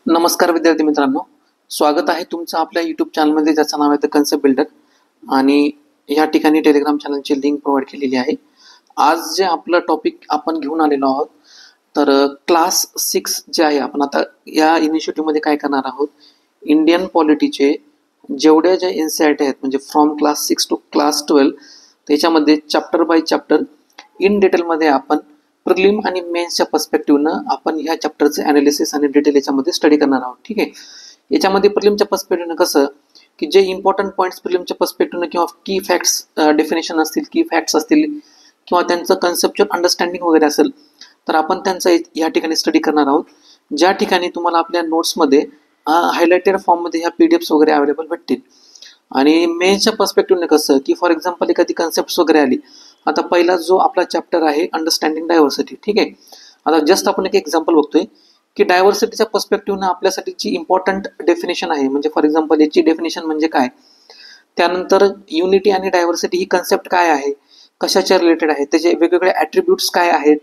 नमस्कार विद्यार्थी मित्रांनो, स्वागत आहे तुमचं आपल्या यूट्यूब चॅनलमध्ये ज्याचं नाव आहे द कन्सेप्ट बिल्डर. आणि या ठिकाणी टेलिग्राम चॅनलची लिंक प्रोव्हाइड केलेली आहे. आज जे आपलं टॉपिक आपण घेऊन आलेलो आहोत, तर क्लास 6 जे आहे, आपण आता या इनिशिएटिव्हमध्ये काय करणार आहोत, इंडियन पॉलिटीचे जेवढ्या ज्या NCERT आहेत, म्हणजे फ्रॉम क्लास 6 टू क्लास 12, त्याच्यामध्ये चॅप्टर बाय चॅप्टर इन डिटेलमध्ये आपण प्रिलिम आणि मेन्सच्या पर्स्पेक्टिव्हनं आपण ह्या चॅप्टरचे अनालिसिस आणि डिटेल याच्यामध्ये स्टडी करणार आहोत. ठीक आहे. याच्यामध्ये प्रिलिमच्या पर्स्पेक्टिव्हनं कसं की जे इम्पॉर्टंट पॉईंट्स प्रिलिमच्या पर्स्पेक्टिव्हनं किंवा की फॅक्ट्स डेफिनेशन असतील, की फॅक्ट्स असतील किंवा त्यांचं कन्सेप्च्युअल अंडरस्टँडिंग वगैरे असेल, तर आपण त्यांचं या ठिकाणी स्टडी करणार आहोत. ज्या ठिकाणी तुम्हाला आपल्या नोट्समध्ये हायलाइटेड फॉर्ममध्ये ह्या PDFs वगैरे अवेलेबल भेटतील. आणि मेन्सच्या पर्स्पेक्टिव्हनं कसं की फॉर एक्झाम्पल एखादी कन्सेप्ट वगैरे आली. आता पहिला जो आपला चॅप्टर आहे अंडरस्टँडिंग डायव्हर्सिटी. ठीक आहे. आता जस्ट आपण एक एक्झाम्पल बघतोय की डायव्हर्सिटीच्या पर्स्पेक्टिव्हनं आपल्यासाठी जी इम्पॉर्टंट डेफिनेशन आहे, म्हणजे फॉर एक्झाम्पल याची डेफिनेशन म्हणजे काय, त्यानंतर युनिटी आणि डायव्हर्सिटी ही कन्सेप्ट काय आहे, कशाच्या रिलेटेड आहे, त्याचे वेगवेगळे ॲट्रिब्यूट्स काय आहेत,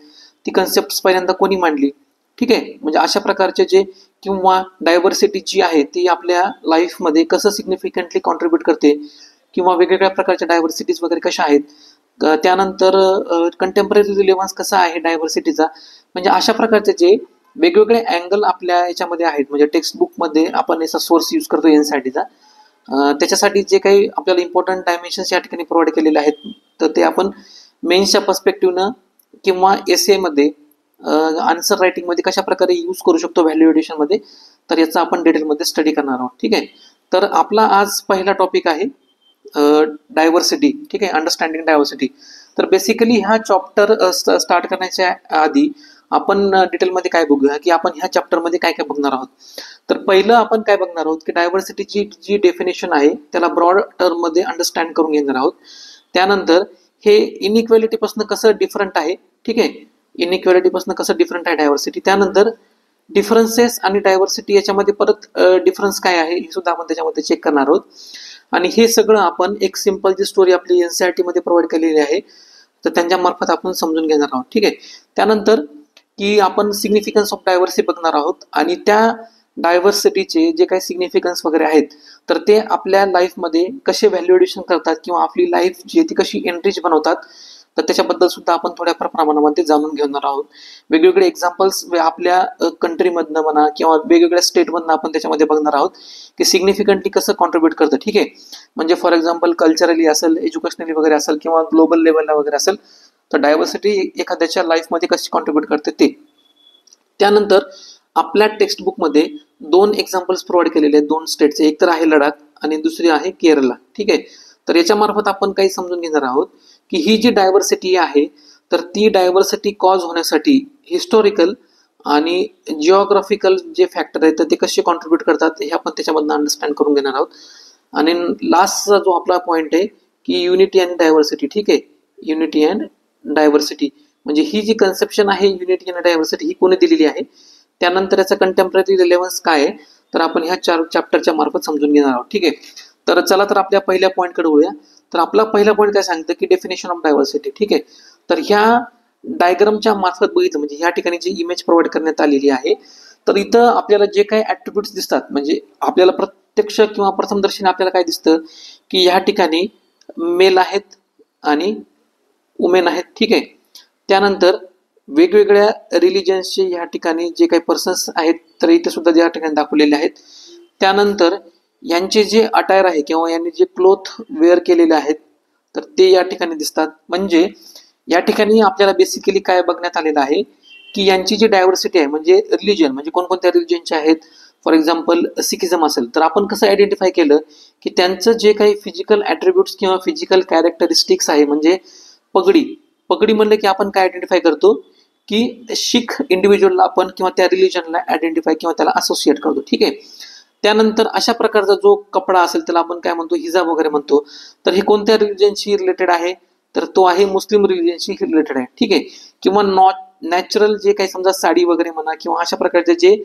ती कन्सेप्ट पहिल्यांदा कोणी मांडली. ठीक आहे. म्हणजे अशा प्रकारचे जे किंवा डायव्हर्सिटी जी आहे ती आपल्या लाईफमध्ये कसं सिग्निफिकंटली कॉन्ट्रीब्यूट करते किंवा वेगवेगळ्या प्रकारच्या डायव्हर्सिटीज वगैरे कशा आहेत, त्यानंतर कंटेम्पररी रिलेव्हन्स कसा आहे डायव्हर्सिटीचा. म्हणजे अशा प्रकारचे जे वेगवेगळे अँगल आपल्या याच्यामध्ये आहेत, म्हणजे टेक्स्टबुकमध्ये आपण याचा सोर्स यूज करतो NCERTचा, त्याच्यासाठी जे काही आपल्याला इम्पॉर्टंट डायमेन्शन्स या ठिकाणी प्रोव्हाइड केलेले आहेत, तर ते आपण मेन्सच्या पर्स्पेक्टिव्हनं किंवा एसेमध्ये आन्सर रायटिंगमध्ये कशा प्रकारे यूज करू शकतो व्हॅल्यू एडिशनमध्ये, तर याचा आपण डिटेलमध्ये स्टडी करणार आहोत. ठीक आहे. तर आपला आज पहिला टॉपिक आहे डायव्हर्सिटी. ठीक आहे. Understanding diversity. तर बेसिकली हा चॅप्टर स्टार्ट करण्याच्या आधी आपण डिटेलमध्ये काय बघूया की आपण ह्या चॅप्टरमध्ये काय काय बघणार आहोत. तर पहिलं आपण काय बघणार आहोत की डायव्हर्सिटीची जी डेफिनेशन आहे त्याला ब्रॉड टर्ममध्ये अंडरस्टँड करून घेणार आहोत. त्यानंतर हे इनइक्वॅलिटीपासून कसं डिफरंट आहे. ठीक आहे. इनइक्वॅलिटीपासून कसं डिफरंट आहे डायव्हर्सिटी. त्यानंतर डिफरन्सेस आणि डायव्हर्सिटी याच्यामध्ये परत डिफरन्स काय आहे हे सुद्धा आपण त्याच्यामध्ये चेक करणार आहोत. आणि हे सगळं आपण एक सिंपल जी स्टोरी आपली NCERT मध्ये प्रोव्हाइड केलेली आहे, तर त्यांच्या मार्फत आपण समजून घेणार आहोत. ठीक आहे. त्यानंतर की आपण सिग्निफिकन्स ऑफ डायव्हर्सिटी बघणार आहोत आणि त्या डायव्हर्सिटीचे जे काही सिग्निफिकन्स वगैरे आहेत, तर ते आपल्या लाईफमध्ये कसे व्हॅल्यू एडिशन करतात किंवा आपली लाईफ जी आहे ती कशी एनरिच बनवतात, तर त्याच्याबद्दल सुद्धा आपण थोड्याफार प्रमाणामध्ये जाणून घेणार आहोत. वेगवेगळे एक्झाम्पल्स आपल्या कंट्रीमधनं म्हणा किंवा वेगवेगळ्या स्टेटमधनं आपण त्याच्यामध्ये बघणार आहोत की सिग्निफिकंटली कसं कॉन्ट्रीब्यूट करतं. ठीक आहे. म्हणजे फॉर एक्झाम्पल कल्चरली असेल, एज्युकेशनली वगैरे असेल किंवा ग्लोबल लेवलला वगैरे असेल, तर डायव्हर्सिटी एखाद्याच्या लाईफमध्ये कशी कॉन्ट्रीब्यूट करते ते. त्यानंतर आपल्या टेक्स्टबुकमध्ये 2 एक्झाम्पल्स प्रोव्हाइड केलेले आहेत 2 स्टेटचे, एक तर आहे लडाख आणि दुसरी आहे केरला. ठीक आहे. तर याच्या मार्फत आपण काही समजून घेणार आहोत की ही जी डायव्हर्सिटी आहे, तर ती डायव्हर्सिटी कॉज होण्यासाठी हिस्टॉरिकल आणि जिओग्राफिकल जे फॅक्टर आहेत तर ते कसे कॉन्ट्रीब्यूट करतात हे आपण त्याच्यामधनं अंडरस्टँड करून घेणार आहोत. आणि लास्टचा जो आपला पॉईंट आहे की युनिटी अँड डायव्हर्सिटी. ठीक आहे. युनिटी अँड डायव्हर्सिटी म्हणजे ही जी कन्सेप्शन आहे युनिटी अँड डायव्हर्सिटी ही कोणी दिलेली आहे, त्यानंतर याचा कंटेम्पररी रिलेव्हन्स काय आहे, तर आपण ह्या 4 चॅप्टरच्या मार्फत समजून घेणार आहोत. ठीक आहे. तर चला तर आपल्या पहिल्या पॉईंटकडे वळूया. तर आपला पहिला पॉईंट काय सांगतं की डेफिनेशन ऑफ डायव्हर्सिटी. ठीक आहे. तर ह्या डायग्रामच्या मार्फत बघितलं म्हणजे या ठिकाणी जी इमेज प्रोव्हाइड करण्यात आलेली आहे, तर इथं आपल्याला जे काही ॲट्रिब्यूट्स दिसतात, म्हणजे आपल्याला प्रत्यक्ष किंवा प्रथमदर्शनी आपल्याला काय दिसतं की या ठिकाणी मेल आहेत आणि वुमेन आहेत. ठीक आहे. त्यानंतर वेगवेगळ्या रिलिजन्सचे या ठिकाणी जे काही पर्सन्स आहेत तर इथे सुद्धा या ठिकाणी दाखवलेले आहेत. त्यानंतर यांचे जे अटायर आहे किंवा यांनी जे क्लोथ वेअर केलेले आहेत तर ते या ठिकाणी दिसतात. म्हणजे या ठिकाणी आपल्याला बेसिकली काय बघण्यात आलेलं आहे की यांची जी डायव्हर्सिटी आहे, म्हणजे रिलिजन, म्हणजे कोणकोणत्या रिलिजनचे आहेत. फॉर एक्झाम्पल सिखिझम असेल तर आपण कसं आयडेंटिफाय केलं की त्यांचं जे काही फिजिकल ॲट्रिब्यूट्स किंवा फिजिकल कॅरेक्टरिस्टिक्स आहे, म्हणजे पगडी म्हणलं की आपण काय आयडेंटिफाय करतो की शीख इंडिव्हिज्युअलला आपण किंवा त्या रिलिजनला आयडेंटिफाय किंवा त्याला असोसिएट करतो. ठीक आहे. त्यानंतर अशा प्रकारचा जो कपडा असेल त्याला आपण काय म्हणतो, हिजाब वगैरे म्हणतो. तर हे कोणत्या रिलिजनशी रिलेटेड आहे, तर तो आहे मुस्लिम रिलिजनशी रिलेटेड आहे. ठीक आहे. किंवा नॅचरल जे काही समजा साडी वगैरे म्हणा किंवा अशा प्रकारचे जे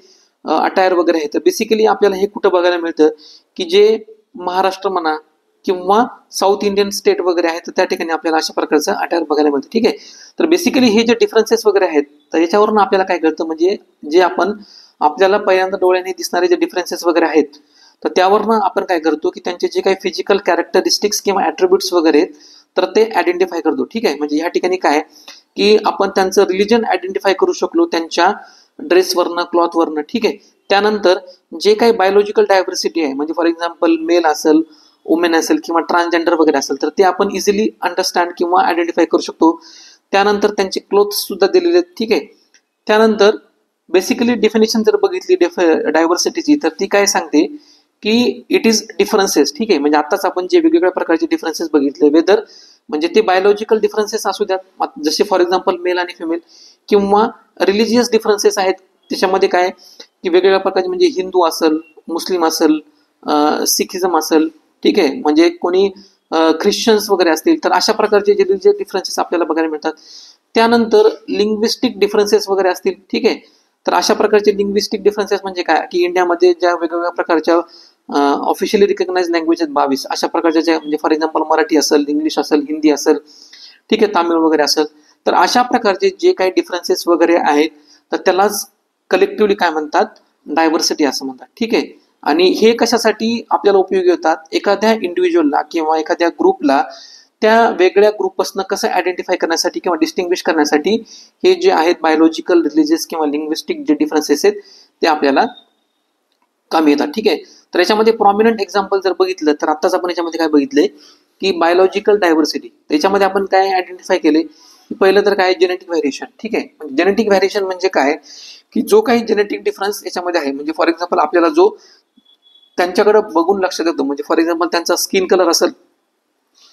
अटायर वगैरे आहे, तर बेसिकली आपल्याला हे कुठं बघायला मिळतं की जे महाराष्ट्र म्हणा किंवा साऊथ इंडियन स्टेट वगैरे आहे तर त्या ठिकाणी आपल्याला अशा प्रकारचं अटायर बघायला मिळतं. ठीक आहे. तर बेसिकली हे जे डिफरन्सेस वगैरे आहेत तर याच्यावरून आपल्याला काय कळतं, म्हणजे जे आपण आपल्याला पहिल्यांदा डोळ्याने दिसणारे जे डिफरन्सेस वगैरे आहेत, तर त्यावरनं आपण काय करतो की त्यांचे जे काही फिजिकल कॅरेक्टरिस्टिक्स किंवा ॲट्रिब्यूट्स वगैरे आहेत तर ते आयडेंटिफाय करतो. ठीक आहे, म्हणजे ह्या ठिकाणी काय की आपण त्यांचं रिलिजन आयडेंटिफाय करू शकलो त्यांच्या ड्रेसवरनं, क्लॉथवरनं. ठीक आहे, त्यानंतर जे काही बायोलॉजिकल डायव्हर्सिटी आहे, म्हणजे फॉर एक्झाम्पल मेल असेल, वुमेन असेल किंवा ट्रान्सजेंडर वगैरे असेल, तर ते आपण इझिली अंडरस्टँड किंवा आयडेंटिफाय करू शकतो. त्यानंतर त्यांचे क्लोथ्स सुद्धा दिलेले आहेत. ठीक आहे, त्यानंतर बेसिकली डेफिनेशन जर बघितली डायव्हर्सिटीची तर ती काय सांगते की इट इज डिफरन्सेस. ठीक आहे, म्हणजे आताच आपण जे वेगवेगळ्या प्रकारचे डिफरन्सेस बघितले, वेदर म्हणजे ते बायोलॉजिकल डिफरन्सेस असू द्यात, जसे फॉर एक्झाम्पल मेल आणि फिमेल, किंवा रिलिजियस डिफरन्सेस आहेत. त्याच्यामध्ये काय की वेगवेगळ्या प्रकारचे म्हणजे हिंदू असेल, मुस्लिम असेल, सिखिझम असेल. ठीक आहे, म्हणजे कोणी ख्रिश्चन्स वगैरे असतील, तर अशा प्रकारचे जे रिलिजियस डिफरन्सेस आपल्याला बघायला मिळतात. त्यानंतर लिंग्विस्टिक डिफरन्सेस वगैरे असतील. ठीक आहे, तर अशा प्रकारचे लिंग्विस्टिक डिफरन्सेस म्हणजे काय की इंडियामध्ये ज्या वेगवेगळ्या प्रकारच्या ऑफिशियली रिकग्नाइज लँग्वेज आहेत 22 अशा प्रकारच्या ज्या, म्हणजे फॉर एक्झाम्पल मराठी असेल, इंग्लिश असेल, हिंदी असेल, ठीक आहे, तामिळ वगैरे असेल, तर अशा प्रकारचे जे काही डिफरन्सेस वगैरे आहेत तर त्यालाच कलेक्टिव्हली काय म्हणतात, डायव्हर्सिटी असं म्हणतात. ठीक आहे, आणि हे कशासाठी आपल्याला उपयोगी होतात, एखाद्या इंडिव्हिज्युअलला किंवा एखाद्या ग्रुपला त्या वेगळ्या ग्रुपपासून कसं आयडेंटिफाय करण्यासाठी किंवा डिस्टिंग्विश करण्यासाठी हे जे आहेत बायोलॉजिकल, रिलिजियस किंवा लिंग्विस्टिक जे डिफरन्सेस आहेत ते आपल्याला कामी येतात. ठीक आहे, तर याच्यामध्ये प्रॉमिनंट एक्झाम्पल जर बघितलं तर आत्ताच आपण याच्यामध्ये काय बघितलंय की बायोलॉजिकल डायव्हर्सिटी, त्याच्यामध्ये आपण काय आयडेंटिफाय केले की पहिलं तर काय जेनेटिक व्हेरिएशन. ठीक आहे, जेनेटिक व्हेरिएशन म्हणजे काय की जो काही जेनेटिक डिफरन्स याच्यामध्ये आहे, म्हणजे फॉर एक्झाम्पल आपल्याला जो त्यांच्याकडे बघून लक्षात येतो, म्हणजे फॉर एक्झाम्पल त्यांचा स्किन कलर असेल,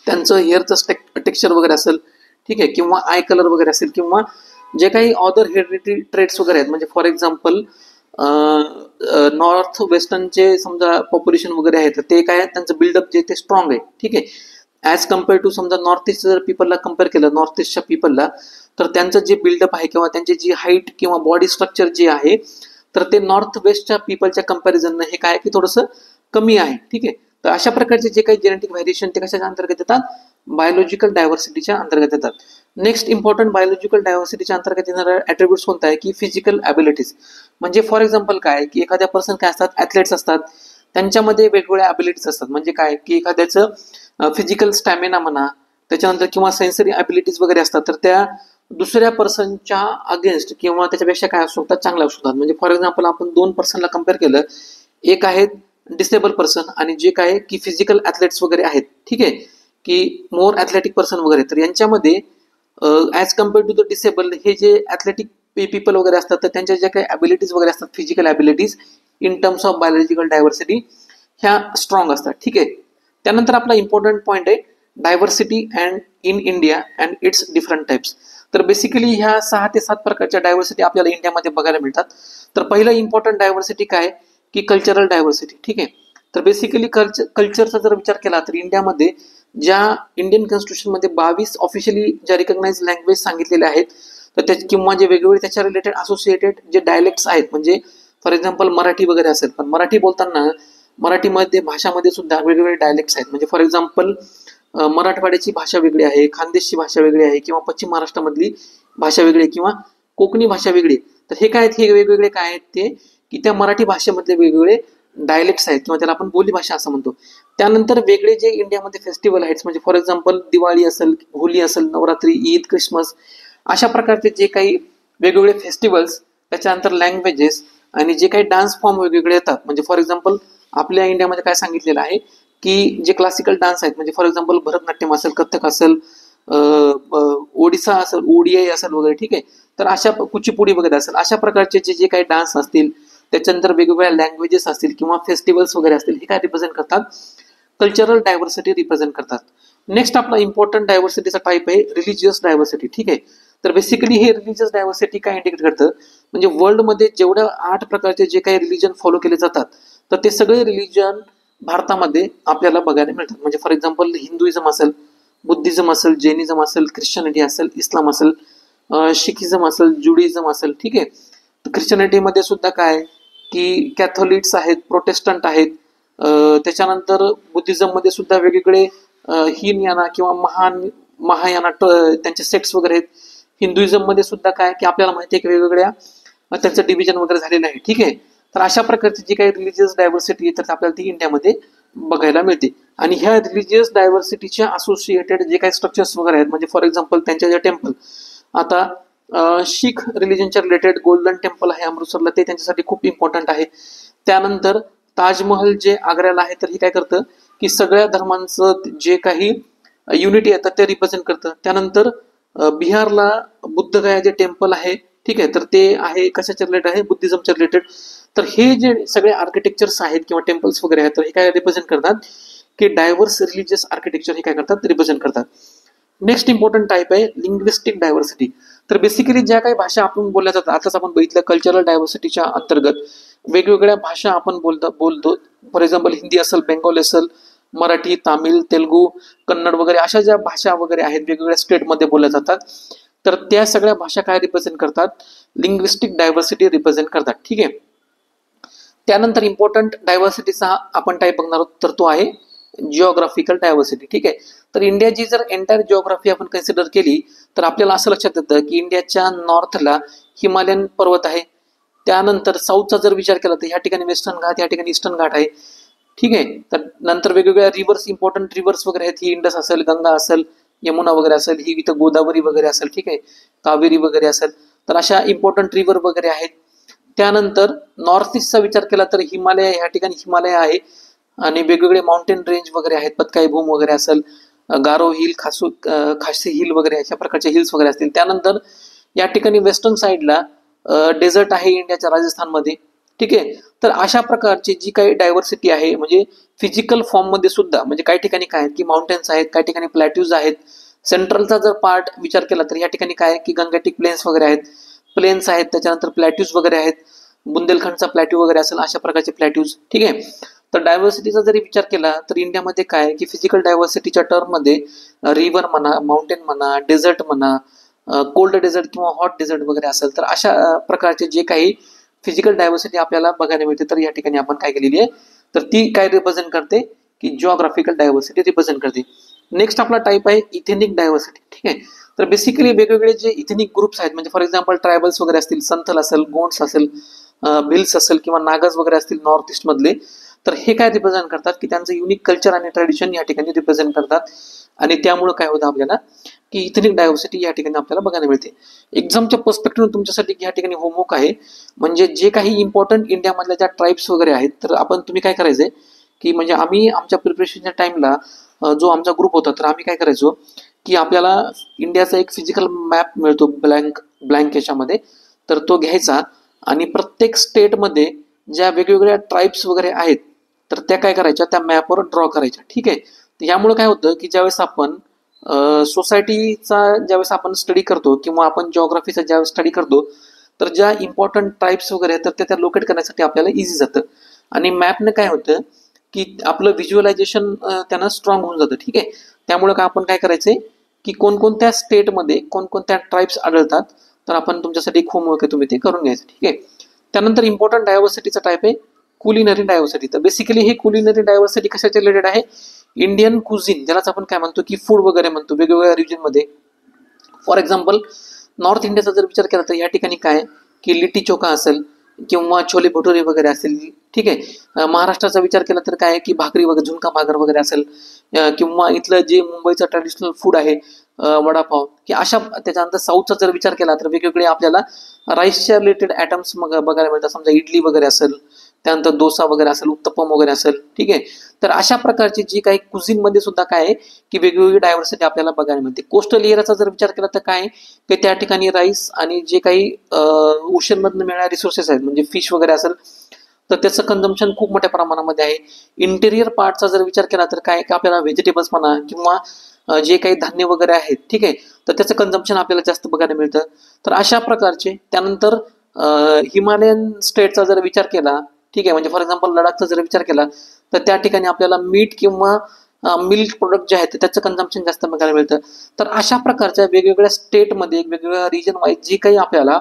त्यांचं हेअरचं टेक्स्चर वगैरे असेल, ठीक आहे, किंवा आय कलर वगैरे असेल, किंवा जे काही अदर हेरिडिटरी ट्रेट्स वगैरे आहेत, म्हणजे फॉर एक्झाम्पल नॉर्थ वेस्टर्नचे समजा पॉप्युलेशन वगैरे आहे तर ते काय त्यांचं बिल्डअप जे ते स्ट्रॉंग आहे. ठीक आहे, ॲज कम्पेअर टू समजा नॉर्थ ईस्ट जर पीपलला कम्पेअर केलं नॉर्थ ईस्टच्या पीपलला, तर त्यांचं जे बिल्डअप आहे किंवा त्यांची जी हाईट किंवा बॉडी स्ट्रक्चर जे आहे तर ते नॉर्थ वेस्टच्या पीपलच्या कम्पॅरिझननं हे काय की थोडंसं कमी आहे. ठीक आहे, तर अशा प्रकारचे जे काही जेनेटिक व्हेरिएशन ते कशाच्या अंतर्गत येतात, बायोलॉजिकल डायव्हर्सिटीच्या अंतर्गत येतात. नेक्स्ट इम्पॉर्टंट बायोलॉजिकल डायव्हर्सिटीच्या अंतर्गत येणारा ॲट्रिब्यूट्स कोणता आहे की फिजिकल ॲबिलिटीज. म्हणजे फॉर एक्झाम्पल काय की एखाद्या पर्सन काय असतात, ॲथलेट्स असतात, त्यांच्यामध्ये वेगवेगळ्या ॲबिलिटीज असतात. म्हणजे काय की एखाद्याचं फिजिकल स्टॅमिना म्हणा, त्याच्यानंतर किंवा सेन्सरी ॲबिलिटीज वगैरे असतात, तर त्या दुसऱ्या पर्सनच्या अगेन्स्ट किंवा त्याच्यापेक्षा काय असू शकतात, चांगल्या असू शकतात. म्हणजे फॉर एक्झाम्पल आपण दोन पर्सनला कम्पेअर केलं, एक आहे डिसेबल पर्सन आणि जे काय की फिजिकल ॲथलेट्स वगैरे आहेत. ठीक आहे, की मोर ॲथलेटिक पर्सन वगैरे, तर यांच्यामध्ये as compare to the disable हे जे ॲथलेटिक पीपल वगैरे असतात तर त्यांच्या ज्या काही ॲबिलिटीज वगैरे असतात, physical abilities in terms of biological diversity ह्या स्ट्रॉंग असतात. ठीक आहे, त्यानंतर आपला इम्पॉर्टंट पॉईंट आहे diversity and in India and it's different types. तर बेसिकली ह्या 6 ते 7 प्रकारच्या डायव्हर्सिटी आपल्याला इंडियामध्ये बघायला मिळतात. तर पहिलं इम्पॉर्टंट डायव्हर्सिटी काय की कल्चरल डायव्हर्सिटी. ठीक आहे, तर बेसिकली कल्चरचा जर विचार केला तर इंडियामध्ये ज्या इंडियन कॉन्स्टिट्यूशनमध्ये 22 ऑफिशियली ज्या रिकग्नाइज लँग्वेज सांगितलेल्या आहेत तर त्या किंवा जे वेगवेगळे त्याच्या रिलेटेड असोसिएटेड जे डायलेक्ट्स आहेत, म्हणजे फॉर एक्झाम्पल मराठी वगैरे असेल, पण मराठी बोलताना मराठीमध्ये भाषामध्ये सुद्धा वेगवेगळे डायलेक्ट्स आहेत. म्हणजे फॉर एक्झाम्पल मराठवाड्याची भाषा वेगळी आहे, खानदेशची भाषा वेगळी आहे, किंवा पश्चिम महाराष्ट्रामधली भाषा वेगळी आहे, किंवा कोकणी भाषा वेगळी. तर हे काय आहेत, हे वेगवेगळे काय आहेत ते की त्या मराठी भाषेमधले वेगवेगळे डायलेक्ट्स आहेत किंवा त्याला आपण बोलीभाषा असं म्हणतो. त्यानंतर वेगळे जे इंडियामध्ये फेस्टिवल आहेत, म्हणजे फॉर एक्झाम्पल दिवाळी असेल, होली असेल, नवरात्री, ईद, ख्रिसमस, अशा प्रकारचे जे काही वेगवेगळे फेस्टिवल्स, त्याच्यानंतर लँग्वेजेस आणि जे काही डान्स फॉर्म वेगवेगळे येतात. म्हणजे फॉर एक्झाम्पल आपल्या इंडियामध्ये काय सांगितलेलं आहे की जे क्लासिकल डान्स आहेत, म्हणजे फॉर एक्झाम्पल भरतनाट्यम असेल, कथ्थक असेल, ओडिसा असेल, ओडियाई असेल वगैरे. ठीक आहे, तर अशा कुचिपुडी वगैरे असेल, अशा प्रकारचे जे जे काही डान्स असतील, त्याच्यानंतर वेगवेगळ्या लँग्वेजेस असतील किंवा फेस्टिवल्स वगैरे असतील, हे काय रिप्रेझेंट करतात, कल्चरल डायव्हर्सिटी रिप्रेझेंट करतात. नेक्स्ट आपला इम्पॉर्टंट डायव्हर्सिटीचा टाईप आहे रिलिजियस डायव्हर्सिटी. ठीक आहे, तर बेसिकली हे रिलिजियस डायव्हर्सिटी काय इंडिकेट करतं, म्हणजे वर्ल्डमध्ये जेवढ्या 8 प्रकारचे जे काही रिलिजन फॉलो केले जातात तर ते सगळे रिलिजन भारतामध्ये आपल्याला बघायला मिळतात. म्हणजे फॉर एक्झाम्पल हिंदुइझम असेल, बुद्धिझम असेल, जैनिझम असेल, ख्रिश्चनिटी असेल, इस्लाम असेल, शिखिझम असेल, जुडिझम असेल. ठीक आहे, तर ख्रिश्चनिटीमध्ये सुद्धा काय की कॅथोलिक्स आहेत, प्रोटेस्टंट आहेत, त्याच्यानंतर बुद्धिझममध्ये सुद्धा वेगवेगळे हीनयाना किंवा महायाना त्यांचे सेक्ट्स वगैरे आहेत. हिंदुइझममध्ये सुद्धा काय की आपल्याला माहिती आहे की वेगवेगळ्या त्यांचं डिव्हिजन वगैरे झालेलं आहे. ठीक आहे. तर अशा प्रकारची जी काही रिलिजियस डायव्हर्सिटी आहे तर आपल्याला ती इंडियामध्ये बघायला मिळते. आणि ह्या रिलिजियस डायव्हर्सिटीच्या असोसिएटेड जे काही स्ट्रक्चर्स वगैरे आहेत, म्हणजे फॉर एक्झाम्पल त्यांच्या जे टेम्पल, आता शीख रिलिजनच्या रिलेटेड गोल्डन टेम्पल आहे अमृतसरला, ते त्यांच्यासाठी खूप इम्पॉर्टंट आहे. त्यानंतर ताजमहल जे आग्र्याला आहे, तर हे काय करतं की सगळ्या धर्मांचं जे काही युनिटी आहे तर ते रिप्रेझेंट करतं. त्यानंतर बिहारला बुद्धगया जे टेम्पल आहे, ठीक आहे, तर ते आहे कशाच्या रिलेटेड आहे, बुद्धिझमच्या रिलेटेड. तर हे जे सगळे आर्किटेक्चर्स आहेत किंवा टेम्पल्स वगैरे आहेत तर हे काय रिप्रेझेंट करतात की डायव्हर्स रिलिजियस आर्किटेक्चर हे काय करतात, रिप्रेझेंट करतात. नेक्स्ट इम्पॉर्टंट टाईप आहे लिंग्विस्टिक डायव्हर्सिटी. तर बेसिकली ज्या काही भाषा आपण बोलल्या जातात, आताच आपण बघितलं कल्चरल डायव्हर्सिटीच्या अंतर्गत वेगवेगळ्या भाषा आपण बोलतो. फॉर एक्झाम्पल हिंदी असेल, बेंगॉली असेल, मराठी, तामिळ, तेलुगू, कन्नड वगैरे अशा ज्या भाषा वगैरे आहेत वेगवेगळ्या स्टेटमध्ये बोलल्या जातात, तर त्या सगळ्या भाषा काय रिप्रेझेंट करतात, लिंग्विस्टिक डायव्हर्सिटी रिप्रेझेंट करतात. ठीक आहे. त्यानंतर इम्पॉर्टंट डायव्हर्सिटीचा आपण टाईप बघणार आहोत, तर तो आहे जिओग्राफिकल डायव्हर्सिटी. ठीक आहे. तर इंडियाची जर एंटायर जिओग्राफी आपण कन्सिडर केली तर आपल्याला असं लक्षात येतं की इंडियाच्या नॉर्थला हिमालयन पर्वत आहे. त्यानंतर साऊथचा जर विचार केला तर ह्या ठिकाणी वेस्टर्न घाट, या ठिकाणी ईस्टर्न घाट आहे. ठीक आहे. तर नंतर वेगवेगळ्या रिव्हर्स, इम्पॉर्टंट रिव्हर्स वगैरे आहेत, ही इंडस असेल, गंगा असेल, यमुना वगैरे असेल, ही इथं गोदावरी वगैरे असेल, ठीक आहे, कावेरी वगैरे असेल, तर अशा इम्पॉर्टंट रिव्हर वगैरे आहेत. त्यानंतर नॉर्थ ईस्टचा विचार केला तर हिमालय, ह्या ठिकाणी हिमालय आहे आणि वेगवेगळे माउंटेन रेंज वगैरे आहेत, पतकाई भूम वगैरे असेल, गारो हिल, खासी हिल वगैरे अशा प्रकारचे हिल्स वगैरे असतील. त्यानंतर या ठिकाणी वेस्टर्न साईडला डेझर्ट आहे इंडियाच्या राजस्थानमध्ये. ठीक आहे. तर अशा प्रकारची जी काही डायव्हर्सिटी आहे, म्हणजे फिजिकल फॉर्म मध्ये सुद्धा, म्हणजे काही ठिकाणी काय आहेत की माउंटेन्स आहेत, काही ठिकाणी प्लॅट्यूज आहेत. सेंट्रलचा जर पार्ट विचार केला तर या ठिकाणी काय आहे की गंगॅटिक प्लेन्स वगैरे आहेत, प्लेन्स आहेत, त्याच्यानंतर प्लॅट्यूज वगैरे आहेत, बुंदेलखंडचा प्लॅट्यू वगैरे असेल, अशा प्रकारचे प्लॅट्यूज. ठीक आहे. तर डायव्हर्सिटीचा जरी विचार केला तर इंडियामध्ये काय की फिजिकल डायव्हर्सिटीच्या टर्ममध्ये रिव्हर म्हणा, माउंटेन म्हणा, डेझर्ट म्हणा, कोल्ड डेझर्ट किंवा हॉट डेझर्ट वगैरे असेल, तर अशा प्रकारचे जे काही फिजिकल डायव्हर्सिटी आपल्याला बघायला मिळते, तर या ठिकाणी आपण काय केलेली आहे, तर ती काय रिप्रेझेंट करते की जिओग्राफिकल डायव्हर्सिटी रिप्रेझेंट करते. नेक्स्ट आपला टाईप आहे इथेनिक डायव्हर्सिटी. ठीक आहे. तर बेसिकली वेगवेगळे जे इथेनिक ग्रुप्स आहेत, म्हणजे फॉर एक्झाम्पल ट्रायबल्स वगैरे असतील, संथल असेल, गोंड्स असेल, भिल्स असेल किंवा नागाज वगैरे असतील नॉर्थ ईस्ट मधले, तर हे काय रिप्रेझेंट करतात की त्यांचं युनिक कल्चर आणि ट्रेडिशन या ठिकाणी रिप्रेझेंट करतात. आणि त्यामुळे काय होतं आपल्याला की इथेनिक डायव्हर्सिटी या ठिकाणी आपल्याला बघायला मिळते. एक्झामच्या पर्स्पेक्टिव्ह तुमच्यासाठी या ठिकाणी होमवर्क आहे, म्हणजे जे काही इम्पॉर्टंट इंडियामधल्या ज्या ट्राईब्स वगैरे आहेत, तर आपण तुम्ही काय करायचंय की म्हणजे आम्ही आमच्या प्रिपरेशनच्या टाइमला जो आमचा ग्रुप होता, तर आम्ही काय करायचो की आपल्याला इंडियाचा एक फिजिकल मॅप मिळतो ब्लँक याच्यामध्ये, तर तो घ्यायचा आणि प्रत्येक स्टेटमध्ये ज्या वेगवेगळ्या ट्राईब्स वगैरे आहेत तर त्या काय करायच्या, त्या मॅपवर ड्रॉ करायच्या. ठीक आहे. तर यामुळे काय होतं की ज्यावेळेस आपण सोसायटीचा ज्यावेळेस आपण स्टडी करतो किंवा आपण जिओग्राफीचा ज्यावेळेस स्टडी करतो, तर ज्या इम्पॉर्टंट ट्राईब्स वगैरे आहेत तर त्या लोकेट करण्यासाठी आपल्याला इझी जातं. आणि मॅपने काय होतं की आपलं व्हिज्युअलायझेशन त्यांना स्ट्रॉंग होऊन जातं. ठीक आहे. त्यामुळे काय आपण काय करायचंय की कोणकोणत्या स्टेटमध्ये कोणकोणत्या ट्राईब्स आढळतात, तर आपण तुमच्यासाठी एक होमवर्क आहे, तुम्ही ते करून घ्यायचं. ठीक आहे. त्यानंतर इम्पॉर्टंट डायव्हर्सिटीचा टाईप आहे कुलिनरी डायव्हर्सिटी. तर बेसिकली हे कुलिनरी डायव्हर्सिटी कशाच्या रिलेटेड आहे, इंडियन कुझिन, ज्यालाच आपण काय म्हणतो की फूड वगैरे म्हणतो वेगवेगळ्या रिजनमध्ये. फॉर एक्झाम्पल नॉर्थ इंडियाचा जर विचार केला तर या ठिकाणी काय की लिट्टी चोखा असेल किंवा छोले भटुरे वगैरे असेल. ठीक आहे. महाराष्ट्राचा विचार केला तर काय की भाकरी वगैरे, झुणका भाकर वगैरे असेल, किंवा इथलं जे मुंबईचं ट्रॅडिशनल फूड आहे वडापाव, की अशा. त्याच्यानंतर साऊथचा जर विचार केला तर वेगवेगळे आपल्याला राईसच्या रिलेटेड आयटम्स मग बघायला मिळतात, समजा इडली वगैरे असेल, त्यानंतर डोसा वगैरे असेल, उत्तप्पम वगैरे असेल. ठीक आहे. तर अशा प्रकारची जी काही कुझिन मध्ये सुद्धा काय आहे की वेगवेगळी डायव्हर्सिटी आपल्याला बघायला मिळते. कोस्टल एरियाचा जर विचार केला तर काय की त्या ठिकाणी राईस आणि जे काही ओशनमधून मिळणारे रिसोर्सेस आहेत, म्हणजे फिश वगैरे असेल, तर त्याचं कन्झम्पशन खूप मोठ्या प्रमाणामध्ये आहे. इंटेरियर पार्टचा जर विचार केला तर काय की आपल्याला व्हेजिटेबल्स म्हणा किंवा जे काही धान्य वगैरे आहेत, ठीक आहे, तर त्याचं कन्झम्पशन आपल्याला जास्त बघायला मिळतं. तर अशा प्रकारचे. त्यानंतर हिमालयन स्टेटचा जर विचार केला, ठीक आहे, म्हणजे फॉर एक्झाम्पल लडाखचा जर विचार केला तर त्या ठिकाणी आपल्याला मीठ किंवा मिल्क प्रोडक्ट जे आहेत त्याचं कन्झम्पशन जास्त बघायला मिळतं. तर अशा प्रकारच्या वेगवेगळ्या स्टेटमध्ये वेगवेगळ्या रिजन वाईज जी काही आपल्याला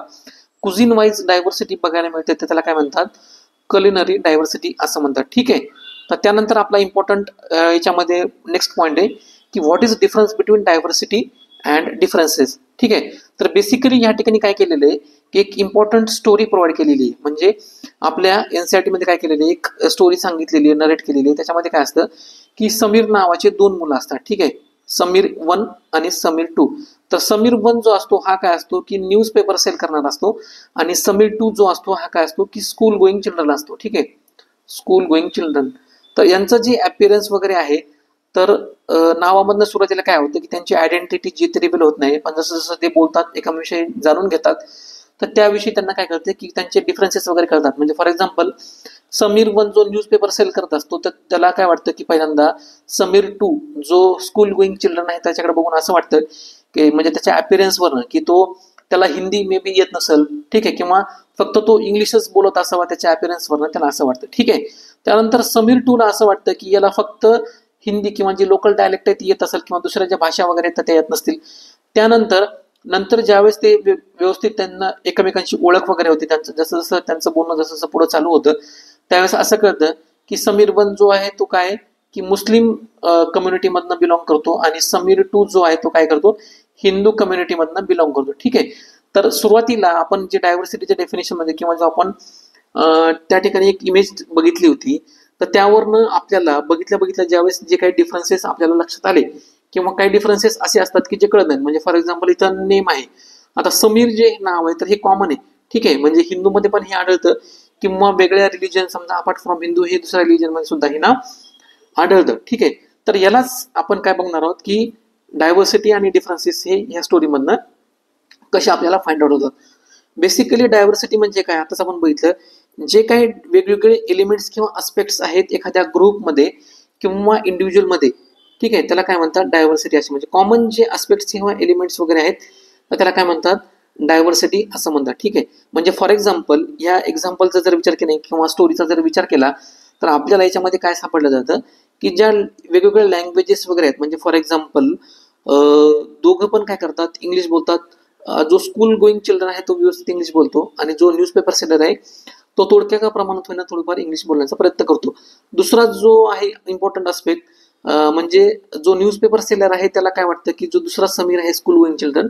कुझिन वाईज डायव्हर्सिटी बघायला मिळते, त्याला काय म्हणतात, क्युलिनरी डायव्हर्सिटी असं म्हणतात. ठीक आहे. तर त्यानंतर आपला इम्पॉर्टंट याच्यामध्ये नेक्स्ट पॉईंट आहे की what is difference between diversity and differences. ठीक आहे. तर बेसिकली या ठिकाणी काय केलेलं आहे की एक इम्पॉर्टंट स्टोरी प्रोव्हाइड केलेली आहे. म्हणजे आपल्या NCERT मध्ये काय केलेली आहे, एक स्टोरी सांगितलेली आहे, नरेट केलेली आहे. त्याच्यामध्ये काय असतं की समीर नावाचे 2 मुलं असतात. ठीक आहे, समीर 1 आणि समीर 2. तर समीर 1 जो असतो हा काय असतो की न्यूजपेपर सेल करणारा असतो, आणि समीर 2 जो असतो हा काय असतो की स्कूल गोईंग चिल्ड्रन असतो. ठीक आहे, स्कूल गोईंग चिल्ड्रन. तर यांचं जे अपीअरन्स वगैरे आहे, तर नावामधनं सुरुवातीला काय होतं की त्यांची आयडेंटिटी जी ते रिव्हील होत नाही, पण जसं जसं ते बोलतात, एकाविषयी जाणून घेतात, तर त्याविषयी त्यांना काय कळते की त्यांचे डिफरन्सेस वगैरे कळतात. म्हणजे फॉर एक्झाम्पल समीर 1 जो न्यूजपेपर सेल करत असतो, तर त्याला काय वाटतं की पहिल्यांदा समीर 2 जो स्कूल गोईंग चिल्ड्रन आहे त्याच्याकडे बघून असं वाटतं की म्हणजे त्याच्या अपीअरन्सवरनं की तो त्याला हिंदी मे बी येत नसेल. ठीक आहे, किंवा फक्त तो इंग्लिशच बोलत असावा त्याच्या अपीअरन्सवरनं, त्याला असं वाटतं. ठीक आहे, त्यानंतर समीर 2 ला असं वाटतं की याला फक्त हिंदी किंवा जी लोकल डायलेक्ट आहे ती येत असेल, किंवा दुसऱ्या ज्या भाषा वगैरे येतात त्या येत नसतील. त्यानंतर ज्यावेळेस ते व्यवस्थित त्यांना एकमेकांची ओळख वगैरे होती, त्यांचं जसं जसं त्यांचं बोलणं जसं जसं पुढे चालू होतं, त्यावेळेस असं कळतं की समीर 1 जो आहे तो काय की मुस्लिम कम्युनिटीमधनं बिलॉंग करतो, आणि समीर 2 जो आहे तो काय करतो, हिंदू कम्युनिटीमधनं बिलॉंग करतो. ठीक आहे, तर सुरुवातीला आपण जे डायव्हर्सिटीच्या डेफिनेशन मध्ये किंवा जो आपण त्या ठिकाणी एक इमेज बघितली होती, तर त्यावरनं आपल्याला बघितल्या ज्यावेळेस जे काही डिफरन्सेस आपल्याला लक्षात आले, किंवा काही डिफरन्सेस असे असतात की जे कळत नाहीत. म्हणजे फॉर एक्झाम्पल इथं नेम आहे, आता समीर जे नाव आहे तर हे कॉमन आहे. ठीक आहे, म्हणजे हिंदूमध्ये पण हे आढळतं, किंवा वेगळ्या रिलिजन समजा अपार्ट फ्रॉम हिंदू हे दुसऱ्या रिलिजन मध्ये सुद्धा हे नाव आढळतं. ठीक आहे, तर यालाच आपण काय बघणार आहोत की डायव्हर्सिटी आणि डिफरन्सेस हे ह्या स्टोरीमधनं कसे आपल्याला फाइंड आउट होतात. बेसिकली डायव्हर्सिटी म्हणजे काय, आताच आपण बघितलं, जे काही वेगवेगळे एलिमेंट्स किंवा अस्पेक्ट्स आहेत एखाद्या ग्रुपमध्ये किंवा इंडिव्हिज्युअलमध्ये, ठीक आहे, त्याला काय म्हणतात डायव्हर्सिटी असे. म्हणजे कॉमन जे अस्पेक्ट्स किंवा एलिमेंट्स वगैरे आहेत तर त्याला काय म्हणतात डायव्हर्सिटी असं म्हणतात. ठीक आहे, म्हणजे फॉर एक्झाम्पल या एक्झाम्पलचा जर विचार केला किंवा स्टोरीचा जर विचार केला, तर आपल्याला याच्यामध्ये काय सापडलं जातं की ज्या वेगवेगळ्या लँग्वेजेस वगैरे आहेत, म्हणजे फॉर एक्झाम्पल दोघं पण काय करतात, इंग्लिश बोलतात. जो स्कूल गोईंग चिल्ड्रन आहे तो व्यवस्थित इंग्लिश बोलतो, आणि जो न्यूजपेपर सेलर आहे तो थोडक्या का प्रमाणात होईना थोडीफार इंग्लिश बोलण्याचा प्रयत्न करतो. दुसरा जो आहे इम्पॉर्टंट अस्पेक्ट, म्हणजे जो न्यूजपेपर सेलर आहे त्याला काय वाटतं की जो दुसरा समीर आहे स्कूल गोईंग चिल्ड्रन,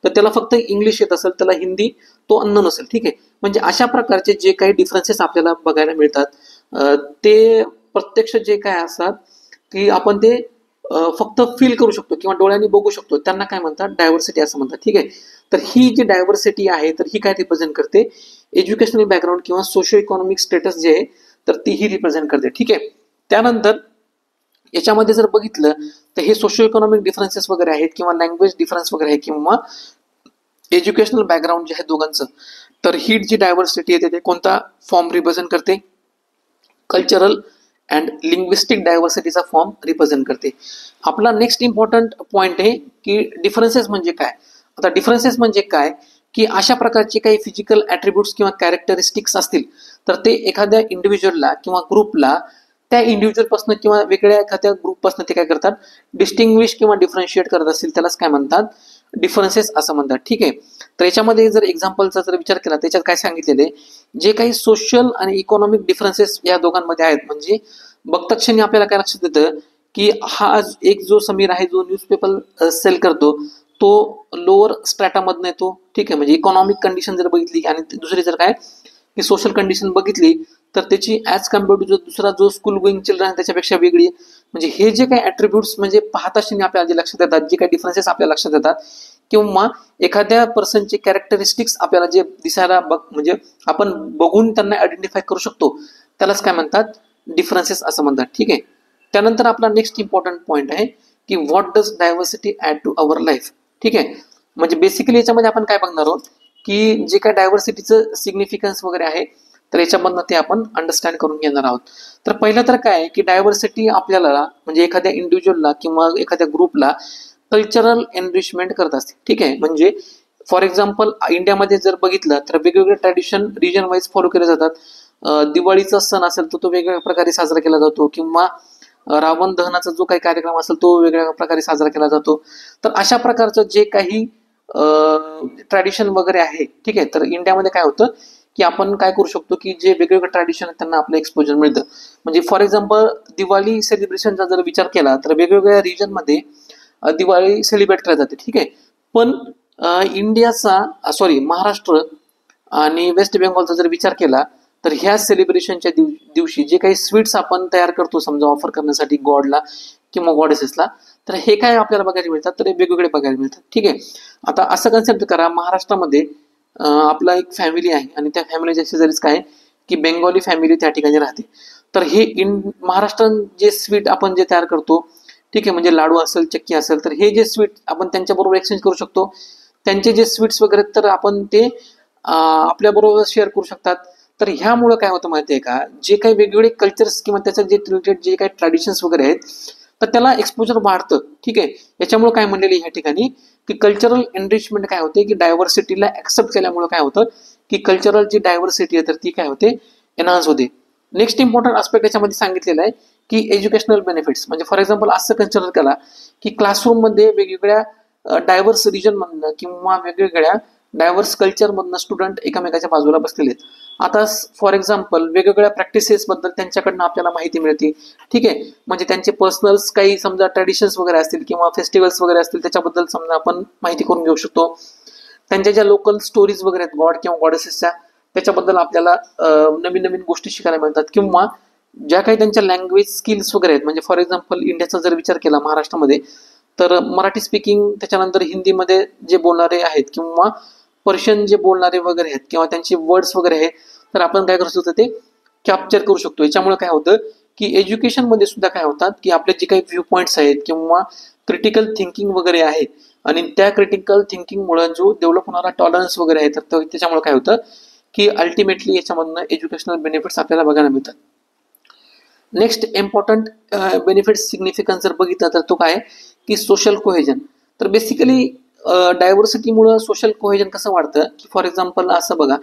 तर त्याला फक्त इंग्लिश येत असेल, त्याला हिंदी तो अन्न नसेल. ठीक आहे, म्हणजे अशा प्रकारचे जे काही डिफरन्सेस आपल्याला बघायला मिळतात, ते प्रत्यक्ष जे काय असतात की आपण ते फक्त फील करू शकतो किंवा डोळ्यांनी बघू शकतो, त्यांना काय म्हणतात डायव्हर्सिटी असं म्हणतात. ठीक आहे, तर ही जी डायव्हर्सिटी आहे तर ही काय रिप्रेझेंट करते, एज्युकेशनल बॅकग्राऊंड किंवा सोशो इकॉनॉमिक स्टेटस जे आहे तर ती ही रिप्रेझेंट करते. ठीक आहे, त्यानंतर याच्यामध्ये जर बघितलं तर हे सोशो इकॉनॉमिक डिफरन्सेस वगैरे आहेत, किंवा लँग्वेज डिफरन्स वगैरे आहे, किंवा एज्युकेशनल बॅकग्राऊंड जे आहे दोघांचं, तर ही जी डायव्हर्सिटी आहे ते कोणता फॉर्म रिप्रेझेंट करते, कल्चरल अँड लिंग्विस्टिक डायव्हर्सिटीचा फॉर्म रिप्रेझेंट करते. आपला नेक्स्ट इम्पॉर्टंट पॉईंट आहे की डिफरन्सेस म्हणजे काय. आता डिफरन्सेस म्हणजे काय की अशा प्रकारचे काही फिजिकल ॲट्रिब्यूट्स किंवा कॅरेक्टरिस्टिक्स असतील, तर ते एखाद्या इंडिव्हिज्युअलला किंवा ग्रुपला त्या इंडिव्हिज्युअलपासून किंवा वेगळ्या एखाद्या ग्रुपपासून ते काय करतात, डिस्टिंग्विश किंवा डिफरन्शिएट करत असतील, त्यालाच काय म्हणतात डिफरन्सेस असं म्हणतात. ठीक आहे, तर याच्यामध्ये जर एक्झाम्पलचा जर विचार केला, त्याच्यात काय सांगितलेलं आहे, जे काही सोशल आणि इकॉनॉमिक डिफरन्सेस या दोघांमध्ये आहेत, म्हणजे बघता क्षणी आपल्याला काय लक्षात येतं की हा एक जो समीर आहे जो न्यूजपेपर सेल करतो तो लोअर स्ट्रॅटामधनं येतो. ठीक आहे, म्हणजे इकॉनॉमिक कंडिशन जर बघितली, आणि दुसरी जर काय की सोशल कंडिशन बघितली, तर त्याची ॲज कम्पेअर्ड टू जो दुसरा जो स्कूल गोईंग चिल्ड्रन आहे त्याच्यापेक्षा वेगळी आहे. म्हणजे हे जे काही ॲट्रिब्यूट्स म्हणजे पाहता क्षणी आपल्याला जे लक्षात येतात, जे काही डिफरन्सेस आपल्याला लक्षात येतात, किंवा एखाद्या पर्सनचे कॅरेक्टरिस्टिक्स आपल्याला जे दिसायला म्हणजे आपण बघून त्यांना आयडेंटिफाय करू शकतो, त्यालाच काय म्हणतात डिफरन्सेस असं म्हणतात. ठीक आहे, त्यानंतर आपला नेक्स्ट इम्पॉर्टंट पॉईंट आहे की what does diversity add to our life. ठीक आहे, म्हणजे बेसिकली याच्यामध्ये आपण काय बघणार आहोत की जे काय डायव्हर्सिटीचं सिग्निफिकन्स वगैरे आहे, तर याच्यामधनं ते आपण अंडरस्टँड करून घेणार आहोत. तर पहिलं तर काय की डायव्हर्सिटी आपल्याला म्हणजे एखाद्या इंडिव्हिज्युअलला किंवा एखाद्या ग्रुपला कल्चरल एनरिचमेंट करत असते. ठीक आहे, म्हणजे फॉर एक्झाम्पल इंडियामध्ये जर बघितलं तर वेगवेगळे ट्रॅडिशन रिजन वाईज फॉलो केले जातात. दिवाळीचा सण असेल तर तो वेगवेगळ्या प्रकारे साजरा केला जातो, किंवा रावण दहनाचा जो काही कार्यक्रम असेल तो वेगळ्या प्रकारे साजरा केला जातो. तर अशा प्रकारचं जे काही ट्रॅडिशन वगैरे आहे, ठीक आहे, तर इंडियामध्ये काय होतं की आपण काय करू शकतो की जे वेगवेगळे ट्रॅडिशन आहेत त्यांना आपलं एक्सपोजर मिळतं. म्हणजे फॉर एक्झाम्पल दिवाळी सेलिब्रेशनचा जर विचार केला तर वेगवेगळ्या रिजनमध्ये दिवाळी सेलिब्रेट केली जाते. ठीक आहे, पण महाराष्ट्र आणि वेस्ट बेंगॉलचा जर विचार केला तर ह्या सेलिब्रेशनच्या दिवशी जे काही स्वीट्स आपण तयार करतो समजा ऑफर करण्यासाठी गॉडला किंवा गॉडेसेसला, तर हे काय आपल्याला बघायला मिळतात, तर हे वेगवेगळे बघायला मिळतात. ठीक आहे. आता असं कन्सेप्ट करा, महाराष्ट्रामध्ये आपला एक फॅमिली आहे आणि त्या फॅमिलीच्या शेजारीच काय की बेंगॉली फॅमिली त्या ठिकाणी राहते. तर हे महाराष्ट्रात जे स्वीट आपण जे तयार करतो, ठीक आहे, म्हणजे लाडू असेल, चक्की असेल, तर हे जे स्वीट आपण त्यांच्याबरोबर एक्सचेंज करू शकतो. त्यांचे जे स्वीट्स वगैरे तर आपण ते आपल्या बरोबर शेअर करू शकतात. तर ह्यामुळं काय होतं माहिती आहे का, जे काही वेगवेगळे कल्चर्स किंवा त्याचं जे रिलेटेड जे काही ट्रॅडिशन्स वगैरे आहेत तर त्याला एक्सपोजर वाढतं. ठीक आहे. याच्यामुळे काय म्हणलेलं ह्या ठिकाणी की कल्चरल एनरिचमेंट काय होते की डायव्हर्सिटीला ऍक्सेप्ट केल्यामुळे काय होतं की कल्चरल जी डायव्हर्सिटी आहे तर ती काय होते, एनहान्स होते. नेक्स्ट इम्पॉर्टंट आस्पेक्ट याच्यामध्ये सांगितलेलं आहे की एज्युकेशनल बेनिफिट्स, म्हणजे फॉर एक्झाम्पल असं कन्सिडर करा की क्लासरूममध्ये वेगवेगळ्या डायव्हर्स रिजनमधनं किंवा वेगवेगळ्या डायव्हर्स कल्चरमधनं स्टुडंट एकामेकाच्या बाजूला बसलेले आहेत. आता फॉर एक्झाम्पल वेगवेगळ्या प्रॅक्टिसेस बद्दल त्यांच्याकडनं आपल्याला माहिती मिळते. ठीक आहे. म्हणजे त्यांचे पर्सनल्स काही समजा ट्रॅडिशन्स वगैरे असतील किंवा फेस्टिवल्स वगैरे असतील त्याच्याबद्दल समजा आपण माहिती करून घेऊ शकतो. त्यांच्या ज्या लोकल स्टोरीज वगैरे आहेत गॉड किंवा गॉडेसेसच्या, त्याच्याबद्दल आपल्याला नवीन नवीन गोष्टी शिकायला मिळतात. किंवा ज्या काही त्यांच्या लँग्वेज स्किल्स वगैरे आहेत, म्हणजे फॉर एक्झाम्पल इंडियाचा जर विचार केला महाराष्ट्रामध्ये तर मराठी स्पीकिंग, त्याच्यानंतर हिंदीमध्ये जे बोलणारे आहेत किंवा पर्शियन जे बोलणारे वगैरे आहेत किंवा त्यांचे वर्ड्स वगैरे आहेत, तर आपण काय करू शकतो ते कॅप्चर करू शकतो. याच्यामुळे काय होतं की एज्युकेशनमध्ये सुद्धा काय होतात की आपले जे काही व्ह्यू पॉईंट्स आहेत किंवा क्रिटिकल थिंकिंग वगैरे आहे आणि त्या क्रिटिकल थिंकिंगमुळे जो डेव्हलप होणारा टॉलरन्स वगैरे आहे तर त्याच्यामुळे काय होतं की अल्टिमेटली याच्यामधनं एज्युकेशनल बेनिफिट्स आपल्याला बघायला मिळतात. नेक्स्ट इम्पॉर्टंट बेनिफिट्स सिग्निफिकन्स जर बघितलं तर तो काय की सोशल कोहेजन. तर बेसिकली डायव्हर्सिटीमुळे सोशल कोहेजन कसं वाढतं की फॉर एक्झाम्पल असं बघा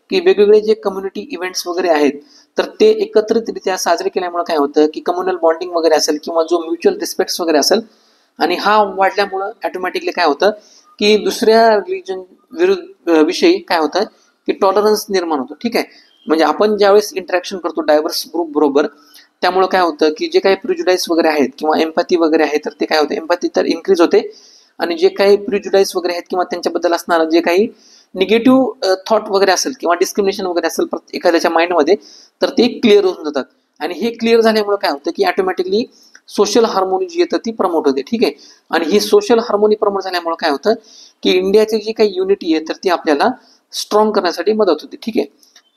की वेगवेगळे जे कम्युनिटी इव्हेंट्स वगैरे आहेत तर ते एकत्रितरित्या साजरे केल्यामुळे काय होतं की कम्युनल बॉन्डिंग वगैरे असेल किंवा जो म्युच्युअल रिस्पेक्ट वगैरे असेल आणि हा वाढल्यामुळं ऑटोमॅटिकली काय होतं की दुसऱ्या रिलीजन विषयी काय होतं की टॉलरन्स निर्माण होतो. ठीक आहे. म्हणजे आपण ज्यावेळेस इंटरॅक्शन करतो डायव्हर्स ग्रुप बरोबर, त्यामुळे काय होतं की जे काही प्रिज्युडाईज वगैरे आहेत किंवा एम्पॅथी वगैरे आहे तर ते काय होतं, एम्पॅथी तर इन्क्रीज होते आणि जे काही प्रिज्युडाईज वगैरे आहेत किंवा त्यांच्याबद्दल असणारं जे काही निगेटिव्ह थॉट वगैरे असेल किंवा डिस्क्रिमिनेशन वगैरे असेल एखाद्याच्या माइंडमध्ये तर ते क्लिअर होऊन जातात. आणि हे क्लिअर झाल्यामुळे काय होतं की ऑटोमॅटिकली सोशल हार्मोनी जी येतं ती प्रमोट होते. ठीक आहे. आणि ही सोशल हार्मोनी प्रमोट झाल्यामुळे काय होतं की इंडियाची जी काही युनिटी आहे तर ती आपल्याला स्ट्रॉंग करण्यासाठी मदत होते. ठीक आहे.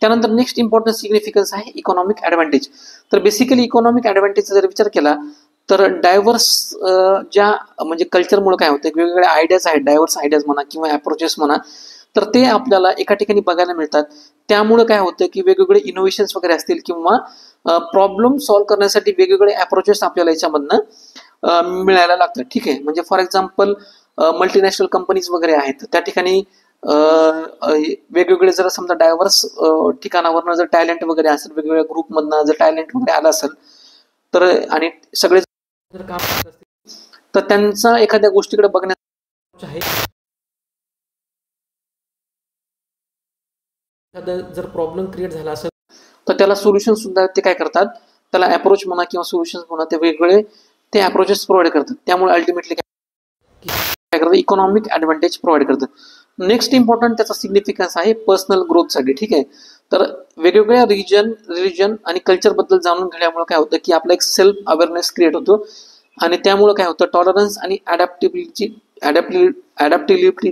त्यानंतर नेक्स्ट इम्पॉर्टंट सिग्निफिकन्स आहे इकॉनॉमिक ऍडव्हान्टेज. तर बेसिकली इकॉनॉमिक ऍडव्हान्टेजचा जर विचार केला तर डायव्हर्स ज्या म्हणजे कल्चरमुळे काय होतं वेगवेगळ्या आयडियाज आहेत, डायव्हर्स आयडियाज म्हणा किंवा अप्रोचेस म्हणा, तर ते आपल्याला एका ठिकाणी बघायला मिळतात. त्यामुळे काय होतं की वेगवेगळे इनोव्हेशन्स वगैरे असतील किंवा प्रॉब्लेम सॉल्व्ह करण्यासाठी वेगवेगळे अप्रोचेस आपल्याला याच्यामधनं मिळायला लागतात. ठीक आहे. म्हणजे फॉर एक्झाम्पल मल्टीनॅशनल कंपनीज वगैरे आहेत त्या ठिकाणी वेगवेगळे जर समजा डायव्हर्स ठिकाणावरनं जर टॅलेंट वगैरे असेल, वेगवेगळ्या ग्रुपमधनं जर टॅलेंट वगैरे आला असेल तर आणि सगळे जर काम करत असतील तर त्यांचा एखाद्या गोष्टीकडे बघण्याचा आहे, एखादा जर प्रॉब्लेम क्रिएट झाला असेल तर त्याला सोल्युशन सुद्धा ते काय करतात, त्याला अप्रोच म्हणा किंवा सोल्युशन म्हणा ते वेगवेगळे ते अप्रोचेस प्रोव्हाइड करतात. त्यामुळे अल्टिमेटली काय करतात, इकॉनॉमिक ऍडव्हान्टेज प्रोव्हाइड करतात. नेक्स्ट इम्पॉर्टंट त्याचा सिग्निफिकन्स आहे पर्सनल ग्रोथसाठी. ठीक आहे. तर वेगवेगळ्या रिलिजन आणि कल्चर बद्दल जाणून घेण्यामुळे काय होतं की आपला एक सेल्फ अवेअरनेस क्रिएट होतो आणि त्यामुळे काय होतं टॉलरन्स आणि ॲडॅप्टिबिलिटी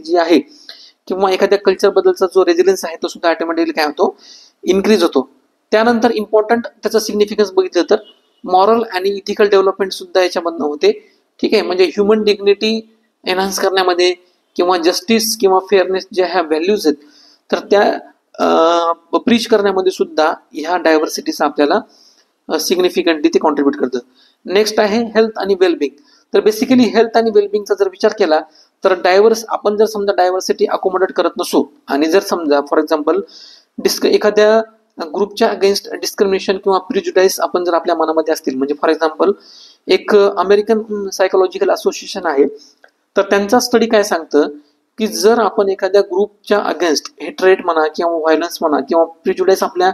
जी आहे किंवा एखाद्या कल्चर बद्दलचा जो रेझिलियन्स आहे तो सुद्धा ऑटोमॅटिकली काय होतो, इन्क्रीज होतो. त्यानंतर इम्पॉर्टंट त्याचा सिग्निफिकन्स बघितलं तर मॉरल आणि इथिकल डेव्हलपमेंट सुद्धा याच्यामधनं होते. ठीक आहे. म्हणजे ह्युमन डिग्निटी एनहान्स करण्यामध्ये किंवा जस्टिस किंवा फेअरनेस ज्या ह्या व्हॅल्यूज आहेत तर त्या प्रीच करण्यामध्ये सुद्धा ह्या डायव्हर्सिटीचा आपल्याला सिग्निफिकंटली ते कॉन्ट्रीब्यूट करतं. नेक्स्ट आहे हेल्थ आणि वेलबिंग. तर बेसिकली हेल्थ आणि वेलबिंगचा जर विचार केला तर आपण जर समजा डायव्हर्सिटी अकोमोडेट करत नसू आणि जर समजा फॉर एक्झाम्पल एखाद्या ग्रुपच्या अगेन्स्ट डिस्क्रिमिनेशन किंवा प्रिज्युडाईस आपण जर आपल्या मनामध्ये असतील, म्हणजे फॉर एक्झाम्पल एक अमेरिकन सायकोलॉजिकल असोसिएशन आहे तर त्यांचा स्टडी काय सांगतं की जर आपण एखाद्या ग्रुपच्या अगेन्स्ट हेट्रेट म्हणा किंवा व्हायलन्स म्हणा किंवा प्रिज्युडाईस आपल्या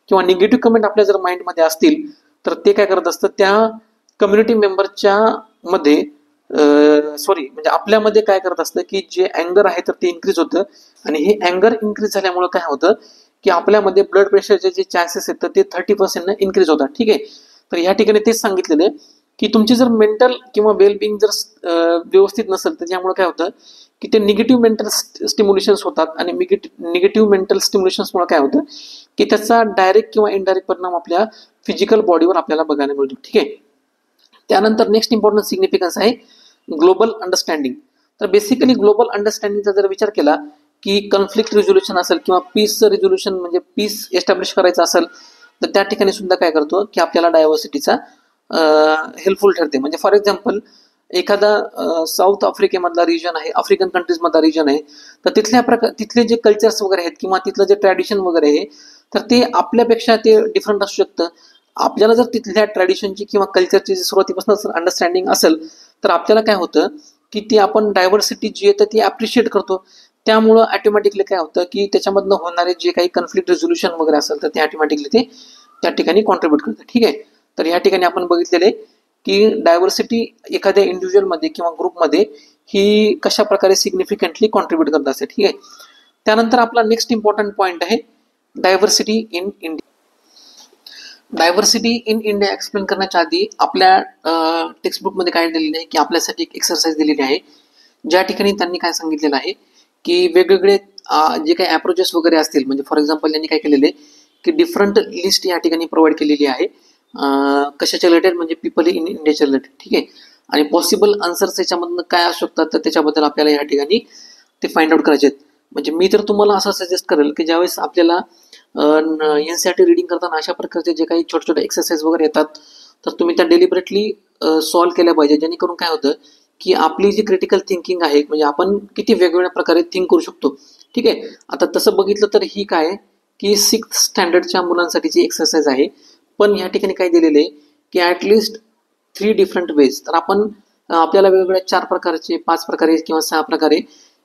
किंवा निगेटिव्ह कमेंट आपल्या जर माइंडमध्ये असतील तर ते काय करत असतं त्या कम्युनिटी मेंबरच्या मध्ये सॉरी म्हणजे आपल्यामध्ये काय करत असतं की जे अँगर आहे तर ते इन्क्रीज होतं आणि हे अँगर इन्क्रीज झाल्यामुळे काय होतं की आपल्यामध्ये ब्लड प्रेशरचे जे चान्सेस आहेत तर ते 30% इन्क्रीज होतात. ठीक आहे. तर या ठिकाणी तेच सांगितलेलं आहे की तुमची जर मेंटल किंवा वेलबिंग जर व्यवस्थित नसेल तर त्यामुळे काय होतं की ते निगेटिव्ह मेंटल स्टिम्युलेशन्स होतात आणि निगेटिव्ह मेंटल स्टिम्युलेशन्समुळे काय होतं की त्याचा डायरेक्ट किंवा इनडायरेक्ट परिणाम आपल्या फिजिकल बॉडीवर आपल्याला बघायला मिळतो. ठीक आहे. त्यानंतर नेक्स्ट इम्पॉर्टंट सिग्निफिकन्स आहे ग्लोबल अंडरस्टँडिंग. तर बेसिकली ग्लोबल अंडरस्टँडिंगचा जर विचार केला की कॉन्फ्लिक्ट रिझोल्युशन असेल किंवा पीसचं रिझोल्युशन म्हणजे पीस एस्टॅब्लिश करायचं असेल तर त्या ठिकाणी सुद्धा काय करतो की आपल्याला डायव्हर्सिटीचा हेल्पफुल ठरते. म्हणजे फॉर एक्झाम्पल एखादा साऊथ आफ्रिकेमधला रिजन आहे, आफ्रिकन कंट्रीजमधला रिजन आहे, तर तिथले जे कल्चर्स वगैरे आहेत किंवा तिथलं जे ट्रॅडिशन वगैरे आहे तर ते आपल्यापेक्षा ते डिफरंट असू शकतं. आपल्याला जर तिथल्या ट्रॅडिशनची किंवा कल्चरची सुरुवातीपासून अंडरस्टँडिंग असेल तर आपल्याला काय होतं की ती आपण डायव्हर्सिटी जी आहे तर ती अप्रिशिएट करतो. त्यामुळं ऑटोमॅटिकली काय होतं की त्याच्यामधनं होणारे जे काही कन्फ्लिक्ट रिझोल्युशन वगैरे असेल तर ते ऑटोमॅटिकली ते त्या ठिकाणी कॉन्ट्रीब्युट करतं. ठीक आहे. तर या ठिकाणी आपण बघितलेले की डायव्हर्सिटी एखाद्या इंडिव्हिज्युअलमध्ये किंवा ग्रुपमध्ये ही कशा प्रकारे सिग्निफिकंटली कॉन्ट्रीब्युट करत असते. ठीक आहे. त्यानंतर आपला नेक्स्ट इम्पॉर्टंट पॉईंट आहे diversity in India. Diversity in India explain करण्याच्या आधी आपल्या टेक्स्टबुकमध्ये काय दिलेलं आहे की आपल्यासाठी एक एक्सरसाइज दिलेली आहे ज्या ठिकाणी त्यांनी काय सांगितलेलं आहे की वेगवेगळे जे काही अप्रोचेस वगैरे असतील म्हणजे फॉर एक्झाम्पल यांनी काय केलेले की डिफरंट लिस्ट या ठिकाणी प्रोव्हाइड केलेली आहे कशाच्या रिलेटेड म्हणजे पीपल इन इंडियाच्या रिलेटेड. ठीक आहे. आणि पॉसिबल आन्सर्स याच्यामधनं काय असू शकतात तर त्याच्याबद्दल आपल्याला या ठिकाणी ते फाइंड आउट करायचे आहेत. म्हणजे मी तर तुम्हाला असं सजेस्ट करेल की ज्यावेळेस आपल्याला एनसीईआरटी रिडिंग करताना अशा प्रकारचे जे काही छोटे छोटे एक्सरसाइज वगैरे येतात तर तुम्ही त्या डेलिबरेटली सॉल्व्ह केल्या पाहिजे जेणेकरून काय होतं की आपली जी क्रिटिकल थिंकिंग आहे म्हणजे आपण किती वेगवेगळ्या प्रकारे थिंक करू शकतो. ठीक आहे. आता तसं बघितलं तर ही काय की 6th स्टँडर्डच्या मुलांसाठीची एक्सरसाइज आहे. पण या ठिकाणी काय दिलेलं आहे की ॲटलिस्ट 3 डिफरंट वेज. तर आपण आपल्याला वेगवेगळ्या 4 प्रकारचे 5 प्रकारे किंवा 6 प्रकारे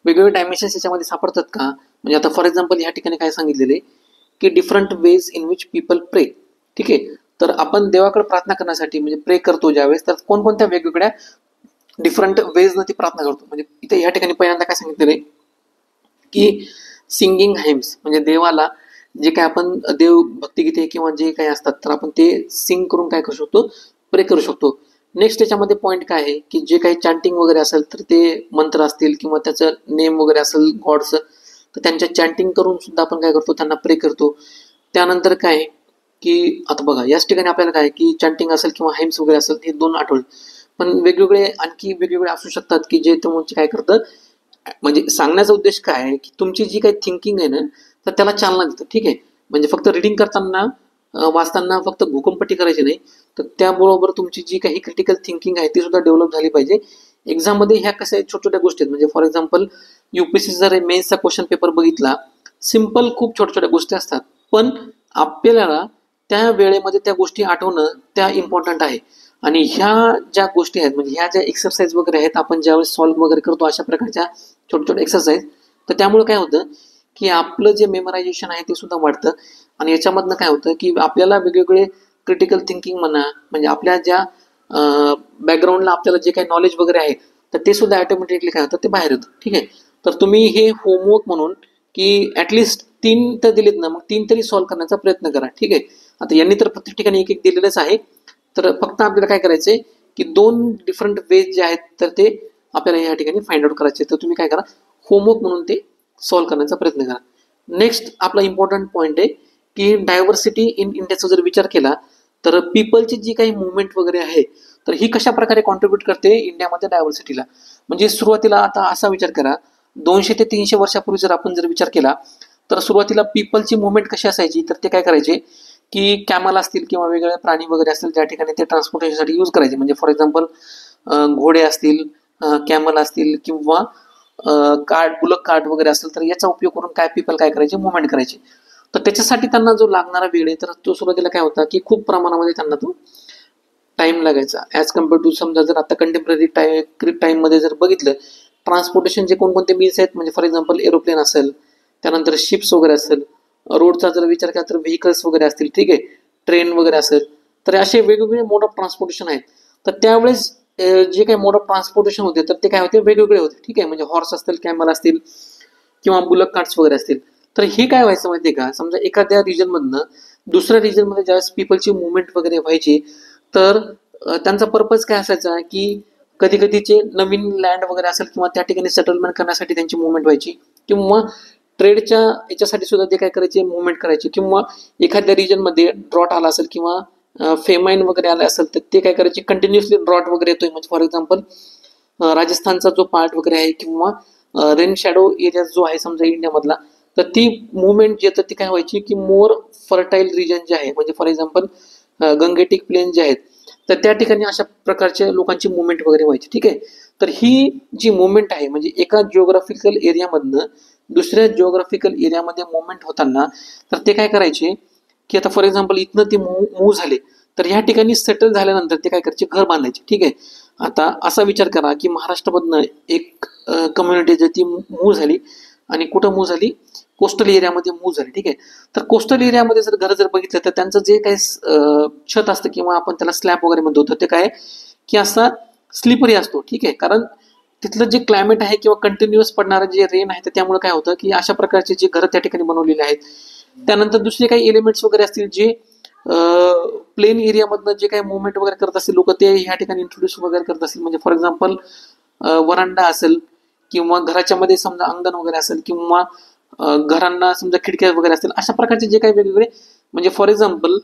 वेगवेगळे डायमेन्शन्स याच्यामध्ये सापडतात का. म्हणजे आता फॉर एक्झाम्पल या ठिकाणी काय सांगितलेलं आहे की different ways in which people प्रे. ठीक आहे. तर आपण देवाकडे प्रार्थना करण्यासाठी म्हणजे प्रे करतो ज्यावेळेस तर कोणकोणत्या वेगवेगळ्या डिफरंट वेजनं ती प्रार्थना करतो. म्हणजे इथे या ठिकाणी पहिल्यांदा काय सांगितलेलं आहे की सिंगिंग हाइम्स म्हणजे देवाला जे काय आपण देव भक्तिगीते किंवा जे काही असतात तर आपण ते सिंग करून काय करू शकतो प्रे करू शकतो. नेक्स्ट त्याच्यामध्ये पॉईंट काय आहे की जे काही चॅन्टिंग वगैरे असेल तर ते मंत्र असतील किंवा त्याचं नेम वगैरे असेल गॉडचं तर त्यांच्या चॅन्टिंग करून सुद्धा आपण काय करतो त्यांना प्रे करतो. त्यानंतर काय की आता बघा याच ठिकाणी आपल्याला काय की चॅन्टिंग असेल किंवा हाइम्स वगैरे असेल हे 2 आठवले पण वेगवेगळे आणखी वेगवेगळे असू शकतात की जे तुमचे काय करतं म्हणजे सांगण्याचा उद्देश काय आहे की तुमची जी काही थिंकिंग आहे ना तर त्याला चालना देतं. ठीक आहे. म्हणजे फक्त रिडिंग करताना वाचताना फक्त भूकंपट्टी करायची नाही तर त्याबरोबर तुमची जी काही क्रिटिकल थिंकिंग आहे ती सुद्धा डेव्हलप झाली पाहिजे. एक्झाममध्ये ह्या कशा छोट्या छोट्या गोष्टी आहेत म्हणजे फॉर एक्झाम्पल युपीएससी जर मेन्सचा क्वेश्चन पेपर बघितला सिम्पल खूप छोट्या छोट्या गोष्टी असतात पण आपल्याला त्या वेळेमध्ये त्या गोष्टी आठवणं त्या इम्पॉर्टंट आहे. आणि ह्या ज्या गोष्टी आहेत म्हणजे ह्या ज्या एक्सरसाइज वगैरे आहेत आपण ज्यावेळेस सॉल्व्ह वगैरे करतो अशा प्रकारच्या छोट्या छोट्या एक्सरसाइज तर त्यामुळे काय होतं की आपलं जे मेमरायझेशन आहे ते सुद्धा वाढतं आणि याच्यामधनं काय होतं की आपल्याला वेगवेगळे क्रिटिकल थिंकिंग म्हणा म्हणजे आपल्या ज्या बॅकग्राऊंडला आपल्याला जे काही नॉलेज वगैरे आहे तर ते सुद्धा ऑटोमॅटिकली काय होतं ते बाहेर येतं. ठीक आहे. तर तुम्ही हे होमवर्क म्हणून की ॲटलिस्ट 3 तर दिलेत ना मग 3 तरी सॉल्व्ह करण्याचा प्रयत्न करा. ठीक आहे. आता यांनी तर प्रत्येक ठिकाणी एक एक दिलेलंच आहे तर फक्त आपल्याला काय करायचंय की 2 डिफरंट वेज जे आहेत तर ते आपल्याला या ठिकाणी फाइंड आउट करायचे. तर तुम्ही काय करा होमवर्क म्हणून ते सॉल्व्ह करण्याचा प्रयत्न करा. नेक्स्ट आपला इम्पॉर्टंट पॉईंट आहे की डायव्हर्सिटी इन इंडियाचा जर विचार केला तर पीपलची जी काही मुवमेंट वगैरे आहे तर ही कशा प्रकारे कॉन्ट्रीब्युट करते इंडियामध्ये डायव्हर्सिटीला. म्हणजे सुरुवातीला आता असा विचार करा 200 ते 300 वर्षापूर्वी जर आपण जर विचार केला तर सुरुवातीला पीपलची मुवमेंट कशी असायची तर ते काय करायचे की कॅमल असतील किंवा वेगवेगळे प्राणी वगैरे असतील त्या ठिकाणी ते ट्रान्सपोर्टेशनसाठी यूज करायचे. म्हणजे फॉर एक्झाम्पल घोडे असतील कॅमल असतील किंवा कार्ट बुलक कार्ट वगैरे असेल तर याचा उपयोग करून काय पीपल काय करायचे मुवमेंट करायचे. तर त्याच्यासाठी त्यांना जो लागणारा वेळ आहे तर तो सुरुवातीला काय होता की खूप प्रमाणामध्ये त्यांना तो टाइम लागायचा ॲज कम्पेअर टू समजा जर आता कंटेम्पररी टाईममध्ये जर बघितलं ट्रान्सपोर्टेशन जे कोणकोणते मीन्स आहेत म्हणजे फॉर एक्झाम्पल एरोप्लेन असेल त्यानंतर शिप्स वगैरे असेल रोडचा जर विचार केला तर व्हेकल्स वगैरे असतील. ठीक आहे. ट्रेन वगैरे असेल तर असे वेगवेगळे मोड ऑफ ट्रान्सपोर्टेशन आहेत. तर त्यावेळेस जे काही मोड ऑफ ट्रान्सपोर्टेशन होते तर ते काय होते, वेगवेगळे होते. ठीक आहे, म्हणजे हॉर्स असतील, कॅमल असतील किंवा बुलक कार्ट्स वगैरे असतील. तर हे काय व्हायचं माहितीये का, समजा एखाद्या रिजन मधनं दुसऱ्या रिजन मध्ये ज्यावेळेस पीपलची मुवमेंट वगैरे व्हायची, तर त्यांचा पर्पज काय असायचा की कधी कधीचे नवीन लँड वगैरे असेल किंवा त्या ठिकाणी सेटलमेंट करण्यासाठी त्यांची मुवमेंट व्हायची, किंवा ट्रेडच्या याच्यासाठी सुद्धा ते काय करायचे, मुवमेंट करायचे, किंवा एखाद्या रिजन मध्ये ड्रॉट आला असेल किंवा फेमाईन वगैरे आला असेल तर ते काय करायचे, कंटिन्युअसली ड्रॉट वगैरे येतोय, म्हणजे फॉर एक्झाम्पल राजस्थानचा जो पार्ट वगैरे आहे किंवा रेन शॅडो एरिया जो आहे समजा इंडियामधला, तर ती मुवमेंट जी आहे ती काय व्हायची की मोर फर्टाईल रिजन जे आहे, म्हणजे फॉर एक्झाम्पल गंगेटिक प्लेन जे आहेत, तर त्या ठिकाणी अशा प्रकारच्या लोकांची मुवमेंट वगैरे व्हायची. ठीक आहे, तर ही जी मुवमेंट आहे म्हणजे एका जिओग्राफिकल एरियामधनं दुसऱ्या जिओग्राफिकल एरियामध्ये मुवमेंट होताना, तर ते काय करायचे की आता फॉर एक्झाम्पल इथनं ते मूव्ह झाले, तर ह्या ठिकाणी सेटल झाल्यानंतर ते काय करायचे, घर बांधायचे. ठीक आहे, आता असा विचार करा की महाराष्ट्रामधनं एक कम्युनिटी जी ती मूव्ह झाली आणि कुठं मूव्ह झाली, कोस्टल एरियामध्ये मूव्ह झाली. ठीक आहे, तर कोस्टल एरियामध्ये जर घर जर बघितलं तर त्यांचं जे काही छत असतं किंवा आपण त्याला स्लॅब वगैरे म्हणतो, तर ते काय की असा स्लिपरी असतो. ठीक आहे, कारण तिथलं जे क्लायमेट आहे किंवा कंटिन्युअस पडणारं जे रेन आहे, तर त्यामुळे काय होतं की अशा प्रकारचे जे घरं त्या ठिकाणी बनवलेले आहेत. त्यानंतर दुसरे काही एलिमेंट्स वगैरे असतील जे प्लेन एरियामधनं जे काही मुवमेंट वगैरे करत असतील लोक, ते ह्या ठिकाणी इंट्रोड्यूस वगैरे करत असतील, म्हणजे फॉर एक्झाम्पल वरांडा असेल किंवा घराच्या मध्ये समजा अंगण वगैरे असेल किंवा घरांना समजा खिडक्या वगैरे असतील, अशा प्रकारचे जे काही वेगवेगळे, म्हणजे फॉर एक्झाम्पल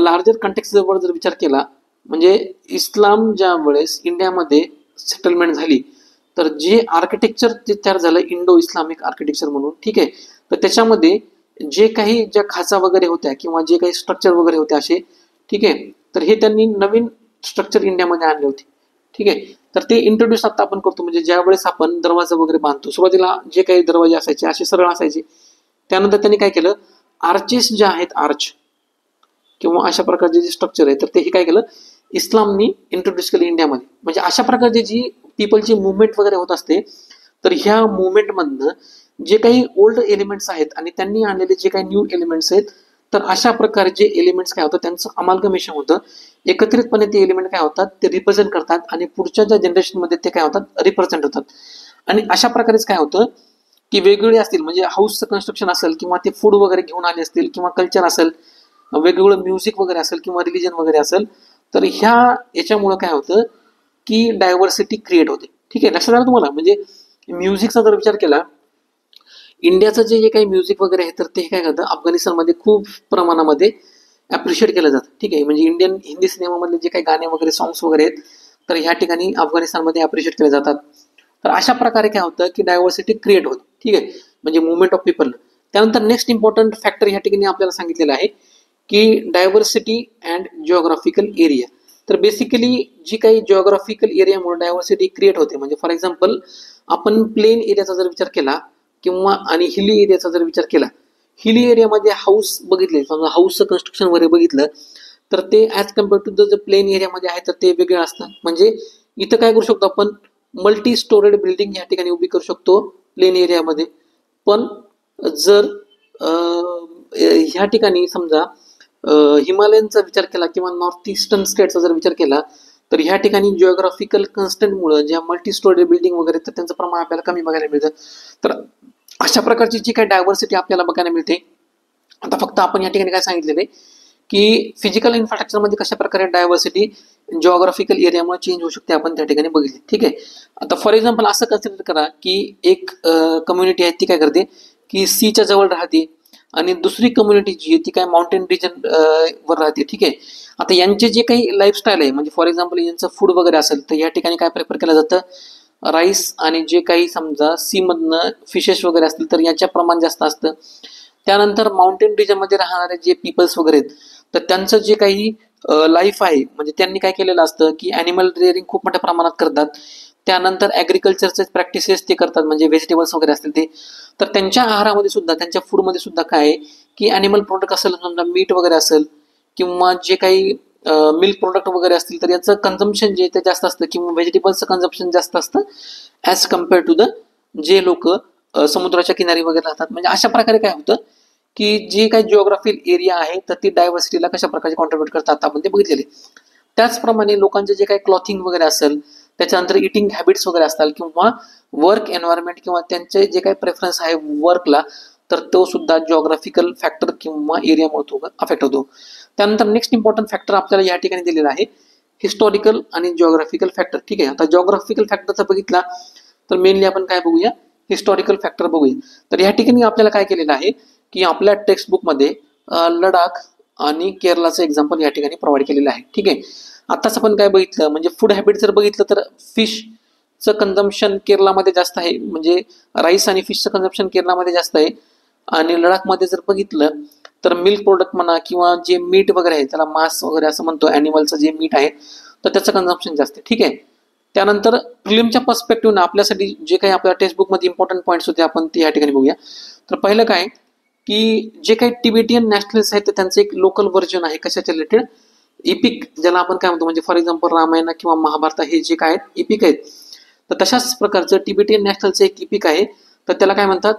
लार्जर कंटेक्स्ट जर विचार केला, म्हणजे इस्लाम ज्या वेळेस इंडियामध्ये सेटलमेंट झाली, तर जे आर्किटेक्चर जे तयार झालं इंडो इस्लामिक आर्किटेक्चर म्हणून. ठीक आहे, तर त्याच्यामध्ये जे काही ज्या खाचा वगैरे होत्या किंवा जे काही स्ट्रक्चर वगैरे होते असे, ठीक आहे, तर हे त्यांनी नवीन स्ट्रक्चर इंडियामध्ये आणले होते. ठीक आहे, तर ते इंट्रोड्यूस आता आपण करतो, म्हणजे ज्या वेळेस आपण दरवाजा वगैरे बांधतो, सुरुवातीला जे काही दरवाजे असायचे असे सरळ असायचे, त्यानंतर त्यांनी काय केलं, आर्चेस जे आहेत, आर्च किंवा अशा प्रकारचे जे स्ट्रक्चर आहे, तर ते हे काय केलं, इस्लामनी इंट्रोड्यूस केलं इंडियामध्ये. म्हणजे अशा प्रकारची जी पीपलची मुवमेंट वगैरे होत असते, तर ह्या मुवमेंटमधनं जे काही ओल्ड एलिमेंट्स आहेत आणि त्यांनी आणलेले जे काही न्यू एलिमेंट्स आहेत, तर अशा प्रकारे जे एलिमेंट्स काय होतं त्यांचं अमाल्गमेशन होतं, एकत्रितपणे ते एलिमेंट काय होतात, ते रिप्रेझेंट करतात आणि पुढच्या ज्या जनरेशनमध्ये ते काय होतात, रिप्रेझेंट होतात. आणि अशा प्रकारेच काय होतं की वेगवेगळे असतील, म्हणजे हाऊसचं कन्स्ट्रक्शन असेल किंवा ते फूड वगैरे घेऊन आले असतील किंवा कल्चर असेल, वेगवेगळं म्युझिक वगैरे असेल किंवा रिलिजन वगैरे असेल, तर ह्या याच्यामुळं काय होतं की डायव्हर्सिटी क्रिएट होते. ठीक आहे, लक्षात आलं तुम्हाला. म्हणजे म्युझिकचा जर विचार केला, इंडियाचं जे काही म्युझिक वगैरे आहे, तर ते काय करतं अफगाणिस्तानमध्ये खूप प्रमाणामध्ये अप्रिशिएट केलं जातं. ठीक आहे, म्हणजे इंडियन हिंदी सिनेमामधले जे काही गाणे वगैरे सॉंग्स वगैरे आहेत, तर ह्या ठिकाणी अफगाणिस्तानमध्ये अप्रिशिएट केले जातात. तर अशा प्रकारे काय होतं की डायव्हर्सिटी क्रिएट होते. ठीक आहे, म्हणजे मुवमेंट ऑफ पीपल. त्यानंतर नेक्स्ट इम्पॉर्टंट फॅक्टर ह्या ठिकाणी आपल्याला सांगितलेलं आहे की डायव्हर्सिटी अँड जिओग्राफिकल एरिया. तर बेसिकली जी काही जिओग्राफिकल एरियामुळे डायव्हर्सिटी क्रिएट होते, म्हणजे फॉर एक्झाम्पल आपण प्लेन एरियाचा जर विचार केला किंवा आणि हिली एरियाचा जर विचार केला, हिली एरियामध्ये हाऊस बघितले, समजा हाऊसचं कन्स्ट्रक्शन वगैरे बघितलं, तर ते as compare to the plain एरियामध्ये आहे तर ते वेगळं असतं. म्हणजे इथं काय करू शकतो आपण, मल्टी स्टोरेड बिल्डिंग या ठिकाणी उभी करू शकतो प्लेन एरियामध्ये. पण जर ह्या ठिकाणी समजा हिमालयनचा विचार केला किंवा नॉर्थ ईस्टर्न स्टेटचा जर विचार केला, तर ह्या ठिकाणी जिओग्राफिकल कन्स्टंटमुळे ज्या मल्टी स्टोरी बिल्डिंग वगैरे, तर त्यांचं प्रमाण आपल्याला कमी बघायला मिळतं. तर अशा प्रकारची जी काही डायव्हर्सिटी आपल्याला बघायला मिळते. आता फक्त आपण या ठिकाणी काय सांगितलेलं आहे की फिजिकल इन्फ्रास्ट्रक्चरमध्ये कशा प्रकारे डायव्हर्सिटी जिओग्राफिकल एरियामुळे चेंज होऊ शकते, आपण त्या ठिकाणी बघितली. ठीक आहे, आता फॉर एक्झाम्पल असं कन्सिडर करा की एक कम्युनिटी आहे ती काय करते की सीच्या जवळ राहते आणि दुसरी कम्युनिटी जी आहे ती काय माउंटेन रिजन वर राहते. ठीक आहे, आता यांचे जे काही लाईफस्टाईल आहे, म्हणजे फॉर एक्झाम्पल यांचं फूड वगैरे असेल, तर या ठिकाणी काय प्रेफर केलं जातं, राईस आणि जे काही समजा सी मधनं फिशेस वगैरे असतील तर याच्या प्रमाण जास्त असतं. त्यानंतर माउंटेन रिजनमध्ये राहणारे जे पीपल्स वगैरे आहेत, तर त्यांचं जे काही लाईफ आहे, म्हणजे त्यांनी काय केलेलं असतं की ॲनिमल रिअरिंग खूप मोठ्या प्रमाणात करतात. त्यानंतर ॲग्रिकल्चरचे प्रॅक्टिसेस ते करतात, म्हणजे व्हेजिटेबल्स वगैरे असतील ते. तर त्यांच्या आहारामध्ये सुद्धा, त्यांच्या फूडमध्ये सुद्धा काय आहे की ॲनिमल प्रोडक्ट असेल, समजा मीट वगैरे असेल किंवा जे काही मिल्क प्रोडक्ट वगैरे असतील, तर याचं कन्झम्पशन जे ते जास्त असतं किंवा व्हेजिटेबल्सचं कन्झम्पशन जास्त असतं ॲज कम्पेअर टू द जे लोक समुद्राच्या किनारी वगैरे राहतात. म्हणजे अशा प्रकारे काय होतं की जे काही जिओग्राफिकल एरिया आहे, तर ती डायव्हर्सिटीला कशा प्रकारे कॉन्ट्रीब्युट करतात आपण ते बघितलेले. त्याचप्रमाणे लोकांचे जे काही क्लॉथिंग वगैरे असेल, त्याच्यानंतर इटिंग हॅबिट्स वगैरे असतात किंवा वर्क एन्व्हायरमेंट किंवा त्यांचे जे काही प्रेफरन्स आहे वर्कला, तर तो सुद्धा जिओग्राफिकल फॅक्टर किंवा एरियामुळे तो अफेक्ट होतो. त्यानंतर नेक्स्ट इम्पॉर्टंट फॅक्टर आपल्याला या ठिकाणी दिलेला आहे हिस्टॉरिकल आणि जिओग्राफिकल फॅक्टर. ठीक आहे, आता जिओग्राफिकल फॅक्टरचा बघितला तर मेनली आपण काय बघूया, हिस्टॉरिकल फॅक्टर बघूया. तर या ठिकाणी आपल्याला काय केलेलं आहे की आपल्या टेक्स्ट बुकमध्ये लडाख आणि केरलाचं एक्झाम्पल या ठिकाणी प्रोव्हाइड केलेलं आहे. ठीक आहे, आताच आपण काय बघितलं म्हणजे फूड हॅबिट जर बघितलं तर फिशचं कन्झम्पशन केरलामध्ये जास्त आहे, म्हणजे राईस आणि फिशचं कन्झम्पशन केरलामध्ये जास्त आहे. आणि लडाखमध्ये जर बघितलं तर मिल्क प्रोडक्ट म्हणा किंवा जे मीट वगैरे आहे, त्याला मांस वगैरे असं म्हणतो, ॲनिमलचं जे मीट आहे तर त्याचं कन्झम्पशन जास्त आहे. ठीक आहे, त्यानंतर प्रिलिमच्या पर्स्पेक्टिव्हनं आपल्यासाठी जे काही आपल्या टेक्स्टबुकमध्ये इम्पॉर्टंट पॉईंट्स होते आपण ते या ठिकाणी बघूया. तर पहिलं काय की जे काही टिबेटियन नॅशनलिस्ट आहेत तर त्यांचं एक लोकल व्हर्जन आहे कशाच्या रिलेटेड, इपिक, ज्याला आपण काय म्हणतो म्हणजे फॉर एक्झाम्पल रामायण किंवा महाभारत हे जे काय आहेत इपिक आहेत, तर तशाच प्रकारचं टिबेटियन नॅशनलचं एक इपिक आहे, तर त्याला काय म्हणतात,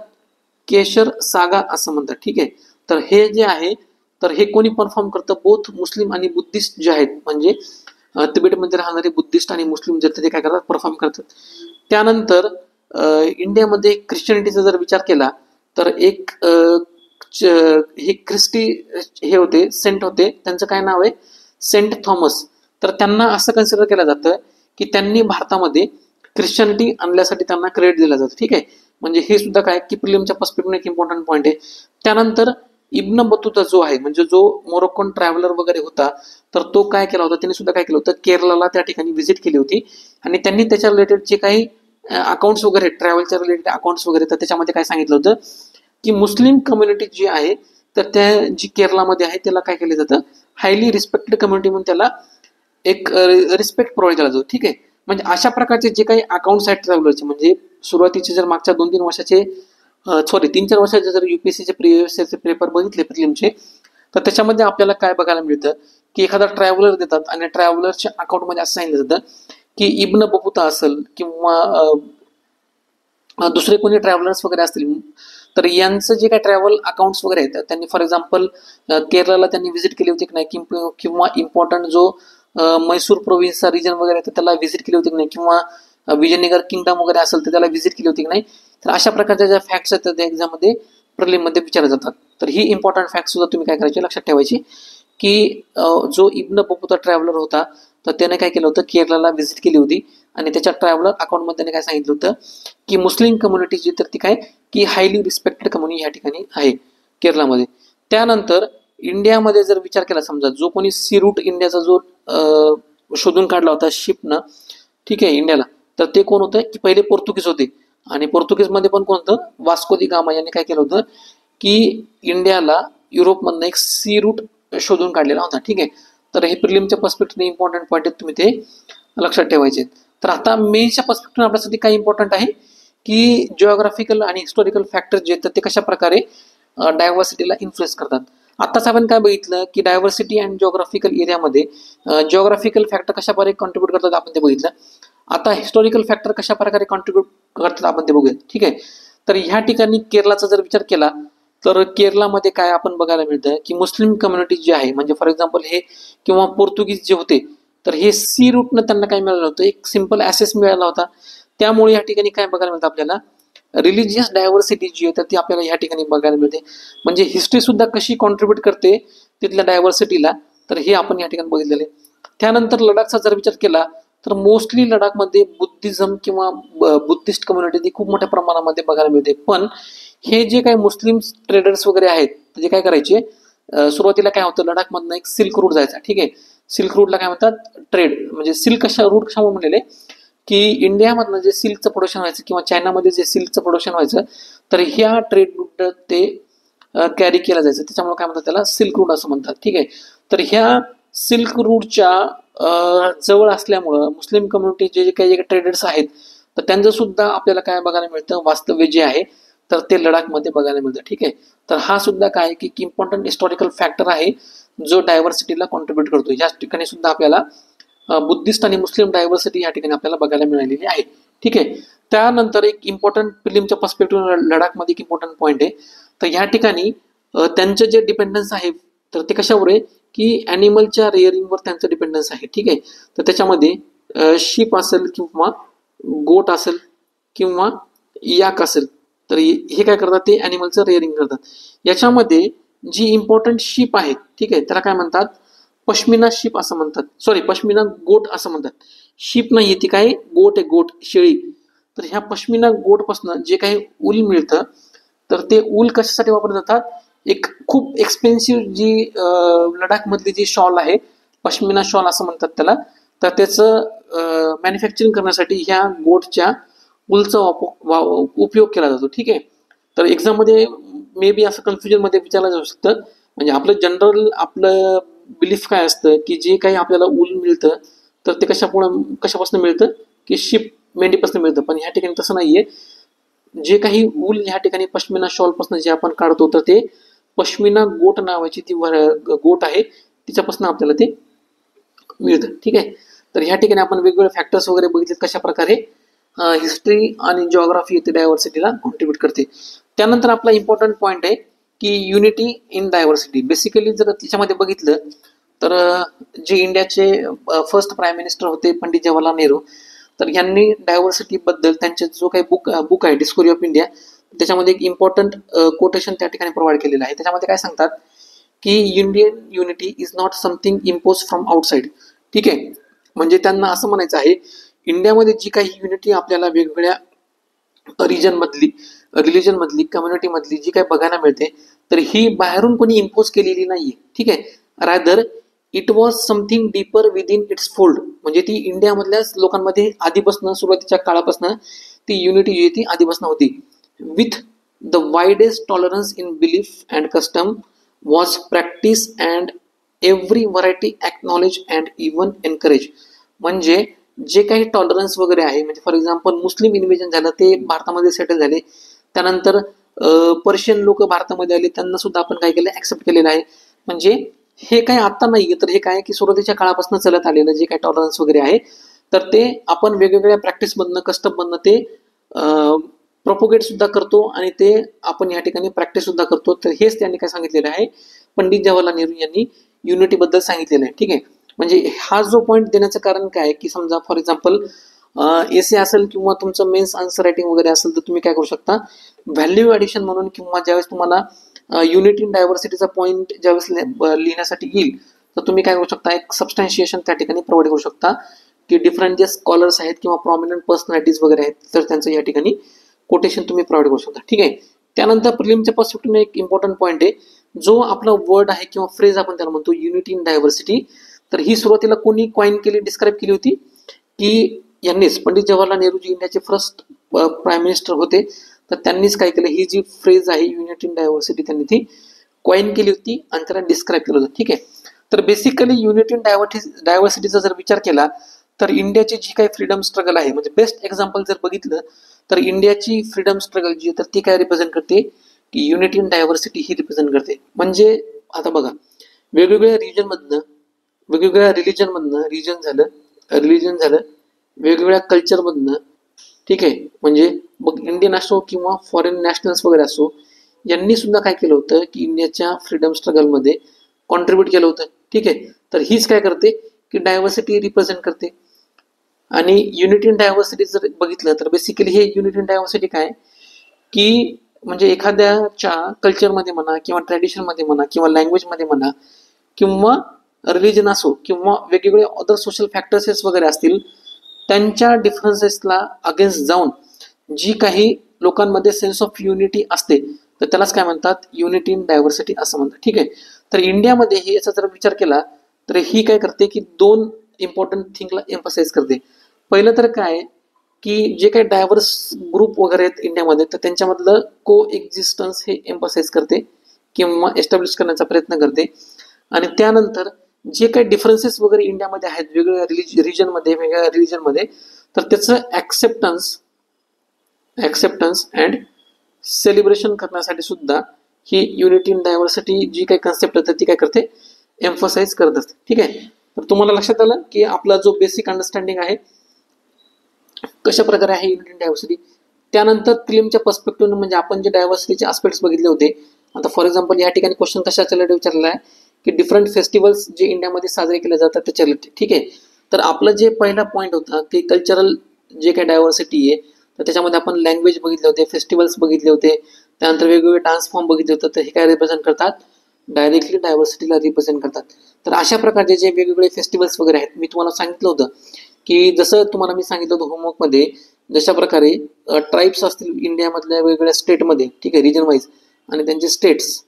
केशर सागा असं म्हणतात. ठीक आहे, तर हे जे आहे तर हे कोणी परफॉर्म करतं, बोथ मुस्लिम आणि बुद्धिस्ट जे आहेत, म्हणजे तिबेटमध्ये राहणारे बुद्धिस्ट आणि मुस्लिम जे ते काय करतात, परफॉर्म करतात. त्यानंतर इंडियामध्ये ख्रिश्चनिटीचा जर विचार केला तर एक हे ख्रिस्टी हे होते, सेंट होते, त्यांचं काय नाव आहे, सेंट थॉमस. तर त्यांना असं कन्सिडर केलं जातं की त्यांनी भारतामध्ये ख्रिश्चनिटी आणण्यासाठी त्यांना क्रेडिट दिलं जातं. ठीक आहे, म्हणजे हे सुद्धा काय की प्रिलिमच्या पर्स्पेक्टिव्हने एक इम्पॉर्टंट पॉईंट आहे. त्यानंतर इब्न बतुता जो आहे म्हणजे जो मोरोक्कन ट्रॅव्हलर वगैरे होता, तर तो काय केला होता, त्यांनी सुद्धा काय केलं होतं, केरळला त्या ठिकाणी व्हिजिट केली होती आणि त्यांनी त्याच्या रिलेटेड जे काही अकाउंट्स वगैरे, ट्रॅव्हलच्या रिलेटेड अकाउंट्स वगैरे, तर त्याच्यामध्ये काय सांगितलं होतं की मुस्लिम कम्युनिटी जी आहे तर त्या जी केरळामध्ये आहे त्याला काय केलं जातं, हायली रिस्पेक्टेड कम्युनिटी म्हणून त्याला एक रिस्पेक्ट प्रोव्हाइड केला जातो. ठीक आहे, म्हणजे अशा प्रकारचे जे काही अकाउंट्स आहेत ट्रॅव्हलरचे, म्हणजे सुरुवातीचे जर मागच्या 2-3 वर्षाचे 3-4 वर्षाचे जर युपीएससीचे प्रिव्हियस पेपर बघितले प्रिलिमचे, तर त्याच्यामध्ये आपल्याला काय बघायला मिळतं की एखादा ट्रॅव्हलर देतात आणि ट्रॅव्हलरच्या अकाउंटमध्ये असं सांगितलं जातं की इब्न बतुता असेल किंवा दुसरे कोणी ट्रॅव्हलर्स वगैरे असतील, तर यांचं जे काही ट्रॅव्हल अकाउंट्स वगैरे आहेत त्यांनी फॉर एक्झाम्पल केरळला त्यांनी व्हिजिट केली होती की नाही, किंवा इम्पॉर्टंट जो मैसूर प्रोव्हिन्सचा रिजन वगैरे तर त्याला व्हिजिट केली होती की नाही, किंवा विजयनगर किंगडम वगैरे असेल तर त्याला व्हिजिट केली होती की नाही. तर अशा प्रकारच्या ज्या फॅक्ट्स आहेत त्या एक्झाममध्ये प्रिलिममध्ये विचारले जातात. तर ही इम्पॉर्टंट फॅक्ट सुद्धा तुम्ही काय करायची, लक्षात ठेवायची की जो इब्न बतुता ट्रॅव्हलर होता तर त्याने काय केलं होतं, केरळला व्हिजिट केली होती आणि त्याच्या ट्रॅव्हलर अकाउंटमध्ये त्याने काय सांगितलं होतं की मुस्लिम कम्युनिटी जी तर ती काय की हायली रिस्पेक्टेड कम्युनिटी या ठिकाणी आहे केरळामध्ये. त्यानंतर इंडियामध्ये जर विचार केला, समजा जो कोणी सी रूट इंडियाचा जो शोधून काढला होता शिपनं, ठीक आहे, इंडियाला, तर ते कोण होतं की पहिले पोर्तुगीज होते आणि पोर्तुगीजमध्ये पण कोण होतं, वास्को दी गामा यांनी काय केलं होतं की इंडियाला युरोपमधनं एक सी रूट शोधून काढलेला होता. ठीक आहे, तर हे प्रिलिमच्या पर्स्पेक्टिव्हने इम्पॉर्टंट पॉईंट आहेत, तुम्ही ते लक्षात ठेवायचे. तर आता मेन्सच्या पर्स्पेक्टिव्ह आपल्यासाठी काय इम्पॉर्टंट आहे की जिओग्राफिकल आणि हिस्टॉरिकल फॅक्टर्स जे आहेत ते कशा प्रकारे डायव्हर्सिटीला इन्फ्लुएन्स करतात. आताच आपण काय बघितलं की डायव्हर्सिटी अँड जिओग्राफिकल एरियामध्ये जिओग्राफिकल फॅक्टर कशा प्रकारे कॉन्ट्रीब्यूट करतात आपण ते बघितलं. आता हिस्टॉरिकल फॅक्टर कशा प्रकारे कॉन्ट्रीब्यूट करतात आपण ते बघूया. ठीक आहे, तर ह्या ठिकाणी केरळाचा जर विचार केला तर केरळामध्ये काय आपण बघायला मिळतं की मुस्लिम कम्युनिटी जी आहे, म्हणजे फॉर एक्झाम्पल हे किंवा पोर्तुगीज जे होते तर हे सी रूटनं त्यांना काय मिळालं होतं, एक सिम्पल ॲसेस मिळाला होता. त्यामुळे या ठिकाणी काय बघायला मिळतं आपल्याला, रिलिजियस डायव्हर्सिटी जी आहे तर ती आपल्याला या ठिकाणी बघायला मिळते. म्हणजे हिस्ट्री सुद्धा कशी कॉन्ट्रीब्यूट करते तिथल्या डायव्हर्सिटीला, तर हे आपण या ठिकाणी बघितलेले. त्यानंतर लडाखचा जर विचार केला तर मोस्टली लडाखमध्ये बुद्धिझम किंवा बुद्धिस्ट कम्युनिटी ती खूप मोठ्या प्रमाणामध्ये बघायला मिळते. पण हे जे काही मुस्लिम ट्रेडर्स वगैरे आहेत ते काय करायचे, सुरुवातीला काय होतं, लडाखमधनं एक सिल्क रूट जायचा. ठीक आहे, सिल्क रूटला काय म्हणतात, ट्रेड, म्हणजे सिल्क रूट कशामुळे म्हणलेले की इंडियामधनं जे सिल्कचं प्रोडक्शन व्हायचं किंवा चायनामध्ये जे सिल्कचं प्रोडक्शन व्हायचं तर ह्या ट्रेड रूट ते कॅरी केलं जायचं, त्याच्यामुळे काय म्हणतात त्याला सिल्क रूट असं म्हणतात. ठीक आहे, तर ह्या सिल्क रूटच्या जवळ असल्यामुळं मुस्लिम कम्युनिटी जे काही ट्रेडर्स आहेत तर त्यांचं सुद्धा आपल्याला काय बघायला मिळतं, वास्तव्य जे आहे तर ते लडाखमध्ये बघायला मिळतं. ठीक आहे, तर हा सुद्धा काय की इम्पॉर्टंट हिस्टॉरिकल फॅक्टर आहे जो डायव्हर्सिटीला कॉन्ट्रीब्यूट करतो. या ठिकाणी सुद्धा आपल्याला बुद्धिस्ट आणि मुस्लिम डायव्हर्सिटी या ठिकाणी आपल्याला बघायला मिळालेली आहे. ठीक आहे, त्यानंतर एक इम्पॉर्टंट फिल्मच्या पर्स्पेक्टिव्ह लडाखमध्ये एक इम्पॉर्टंट पॉईंट आहे. तर या ठिकाणी त्यांचं जे डिपेंडन्स आहे तर ते कशावर आहे की ॲनिमलच्या रेअरिंगवर त्यांचं डिपेंडन्स आहे. ठीक आहे. तर त्याच्यामध्ये शीप असेल किंवा गोट असेल किंवा याक असेल, तर हे काय करतात, ते ॲनिमलचं रेअरिंग करतात. याच्यामध्ये जी इम्पॉर्टंट शीप आहेत, ठीक आहे, त्याला काय म्हणतात, पश्मिना शीप असं म्हणतात. सॉरी, पश्मिना गोट असं म्हणतात. शीप नाही, ती काय गोट आहे, गोट, शेळी. तर ह्या पश्मिना गोटपासून जे काही ऊल मिळतं, तर ते ऊल कशासाठी वापरले जातात, एक खूप एक्सपेन्सिव्ह जी लडाखमधली जी शॉल आहे, पश्मिना शॉल असं म्हणतात त्याला, तर त्याचं मॅन्युफॅक्चरिंग करण्यासाठी ह्या गोटच्या ऊलचा उपयोग केला जातो. ठीक आहे. तर एक्झाममध्ये मे बी असं कन्फ्युजनमध्ये विचारलं जाऊ शकतं, म्हणजे आपलं जनरल आपलं बिलीफ काय असतं की जे काही आपल्याला ऊल मिळतं तर ते कशापासून मिळतं की शीप, मेंढीपासून मिळतं. पण ह्या ठिकाणी तसं नाहीये. जे काही ऊल ह्या ठिकाणी पश्मिना शॉलपासून जे आपण काढतो, तर ते पश्मिना गोट नावाची ती गोट आहे, तिच्यापासून आपल्याला ते मिळतं. ठीक आहे. तर ह्या ठिकाणी आपण वेगवेगळे फॅक्टर्स वगैरे बघितले कशा प्रकारे हिस्ट्री आणि जिओग्राफी येथे डायव्हर्सिटीला कॉन्ट्रीब्यूट करते. त्यानंतर आपला इम्पॉर्टंट पॉईंट आहे की युनिटी इन डायव्हर्सिटी. बेसिकली जर त्याच्यामध्ये बघितलं तर जे इंडियाचे फर्स्ट प्राईम मिनिस्टर होते पंडित जवाहरलाल नेहरू, तर यांनी डायव्हर्सिटी बद्दल त्यांचे जो काही बुक आहे डिस्कवरी ऑफ इंडिया, त्याच्यामध्ये एक इम्पॉर्टंट कोटेशन त्या ठिकाणी प्रोव्हाइड केलेलं आहे. त्याच्यामध्ये काय सांगतात की Indian unity is not something impose from outside. ठीक आहे. म्हणजे त्यांना असं म्हणायचं आहे, इंडियामध्ये जी काही युनिटी आपल्याला वेगवेगळ्या रिलिजन मधली, कम्युनिटी मधली जी काही बघायला मिळते, तर ही बाहेरून कोणी इम्पोज केलेली नाहीये. ठीक आहे. Rather it was something deeper within it's fold. म्हणजे ती इंडियामधल्याच लोकांमध्ये आधीपासून, सुरुवातीच्या काळापासून ती युनिटी जी ती आधीपासून होती. With the widest tolerance in belief and custom was practice and every variety acknowledge and even encourage. म्हणजे जे काही टॉलरन्स वगैरे आहे, म्हणजे फॉर एक्झाम्पल मुस्लिम इन्व्हेजन झालं, ते भारतामध्ये सेटल झाले. त्यानंतर पर्शियन लोक भारतामध्ये आले, त्यांना सुद्धा आपण काय केलं, ऍक्सेप्ट केलेलं आहे. म्हणजे हे काय आता नाहीये, तर हे काय की सुरुवातीच्या काळापासून चालत आलेलं जे काही टॉलरन्स वगैरे आहे, तर ते आपण वेगवेगळ्या प्रॅक्टिसमधनं, कस्टममधनं ते प्रोपोगेट सुद्धा करतो आणि ते आपण या ठिकाणी प्रॅक्टिस सुद्धा करतो. तर हेच त्यांनी काय सांगितलेलं आहे, पंडित जवाहरलाल नेहरू यांनी युनिटी बद्दल सांगितलेलं आहे. ठीक आहे. म्हणजे हा जो पॉईंट देण्याचं कारण काय आहे की समजा फॉर एक्झाम्पल एसे असेल किंवा तुमचं मेन्स आन्सर रायटिंग वगैरे असेल, तर तुम्ही काय करू शकता, व्हॅल्यू ॲडिशन म्हणून किंवा ज्यावेळेस तुम्हाला युनिटी इन डायव्हर्सिटीचा पॉईंट ज्यावेळेस लिहिण्यासाठी येईल, तर तुम्ही काय करू शकता, एक सबस्टॅन्शिएशन त्या ठिकाणी प्रोव्हाइड करू शकता की डिफरंट जे स्कॉलर्स आहेत किंवा प्रॉमिनंट पर्सनॅलिटीज वगैरे आहेत, तर त्यांचं या ठिकाणी कोटेशन तुम्ही प्रोव्हाइड करू शकता. ठीक आहे. त्यानंतर प्रिलिमच्या पर्स्पेक्टिव्हने एक इम्पॉर्टंट पॉईंट आहे, जो आपला वर्ड आहे किंवा फ्रेज आपण त्याला म्हणतो युनिटी इन डायव्हर्सिटी, तर ही सुरुवातीला कोणी कॉइन केली, डिस्क्राईब केली होती की यांनीच, पंडित जवाहरलाल नेहरू जी इंडियाचे फर्स्ट प्राईम मिनिस्टर होते, तर त्यांनीच काय केलं, ही जी फ्रेज आहे युनिटी इन डायव्हर्सिटी, त्यांनी ती कॉइन केली होती आणि त्याला डिस्क्राईब केलं होतं. ठीक आहे. तर बेसिकली युनिटी इन डायव्हर्सिटीचा जर विचार केला, तर इंडियाची जी काही फ्रीडम स्ट्रगल आहे, म्हणजे बेस्ट एक्झाम्पल जर बघितलं तर इंडियाची फ्रीडम स्ट्रगल जी तर ती काय रिप्रेझेंट करते की unity in diversity he represent करते. म्हणजे आता बघा, वेगवेगळ्या रिजनमधनं, वेगवेगळ्या रिलिजन झालं, वेगवेगळ्या कल्चरमधनं, ठीक आहे, म्हणजे मग इंडियन असो किंवा फॉरेन नॅशनल्स वगैरे असो, यांनी सुद्धा काय केलं होतं की इंडियाच्या फ्रीडम स्ट्रगलमध्ये कॉन्ट्रीब्यूट केलं होतं. ठीक आहे. तर हीच काय करते की डायव्हर्सिटी रिप्रेझेंट करते. आणि युनिटी इन डायव्हर्सिटी जर बघितलं तर बेसिकली हे युनिटी इन डायव्हर्सिटी काय की म्हणजे एखाद्याच्या कल्चरमध्ये म्हणा किंवा ट्रॅडिशनमध्ये म्हणा किंवा लँग्वेजमध्ये म्हणा किंवा रिलिजन असो किंवा वेगवेगळे अदर सोशल फॅक्टर्सेस वगैरे असतील, त्यांच्या डिफरन्सेसला अगेन्स्ट जाऊन जी काही लोकांमध्ये सेन्स ऑफ युनिटी असते, तर त्यालाच काय म्हणतात, युनिटी इन डायव्हर्सिटी असं म्हणतात. ठीक आहे. तर इंडियामध्ये ही याचा जर विचार केला तर ही काय करते की दोन इम्पॉर्टंट थिंगला एम्फसाइज करते. पहिलं तर काय की जे काही डायव्हर्स ग्रुप वगैरे आहेत इंडियामध्ये, तर त्यांच्यामधलं को एक्झिस्टन्स हे एम्फसाइज करते किंवा एस्टॅब्लिश करण्याचा प्रयत्न करते. आणि त्यानंतर जे काही डिफरन्सेस वगैरे इंडियामध्ये आहेत वेगवेगळ्या रिजनमध्ये, वेगवेगळ्या रिलिजनमध्ये, तर त्याचं ऍक्सेप्टन्स अँड सेलिब्रेशन करण्यासाठी सुद्धा ही युनिटी इन डायव्हर्सिटी जी काही कन्सेप्ट आहे ती काय करते, एम्फसाइज करत असते. ठीक आहे. तर तुम्हाला लक्षात आलं की आपला जो बेसिक अंडरस्टँडिंग आहे कशा प्रकारे आहे युनिटी इन डायव्हर्सिटी. त्यानंतर प्रिलिमच्या पर्स्पेक्टिव्ह म्हणजे आपण जे डायव्हर्सिटीचे आस्पेक्ट्स बघितले होते. आता फॉर एक्झाम्पल या ठिकाणी क्वेश्चन कशाच्या रिलेटेड विचारलेला आहे की डिफरंट फेस्टिवल्स जे इंडियामध्ये साजरे केले जातात त्याच्या रिलेटेड. ठीक आहे. तर आपलं जे पहिला पॉईंट होता की कल्चरल जे काही डायव्हर्सिटी आहे, तर त्याच्यामध्ये आपण लँग्वेज बघितले होते, फेस्टिवल्स बघितले होते, त्यानंतर वेगवेगळे डान्स फॉर्म बघितले होते. तर हे काय रिप्रेझेंट करतात, डायरेक्टली डायव्हर्सिटीला रिप्रेझेंट करतात. तर अशा प्रकारचे जे वेगवेगळे फेस्टिवल्स वगैरे आहेत, मी तुम्हाला सांगितलं होतं की जसं तुम्हाला मी सांगितलं होतं होमवर्कमध्ये, जशा प्रकारे ट्राईब्स असतील इंडियामधल्या वेगवेगळ्या स्टेटमध्ये, ठीक आहे, रिजन वाईज आणि त्यांचे स्टेट्स,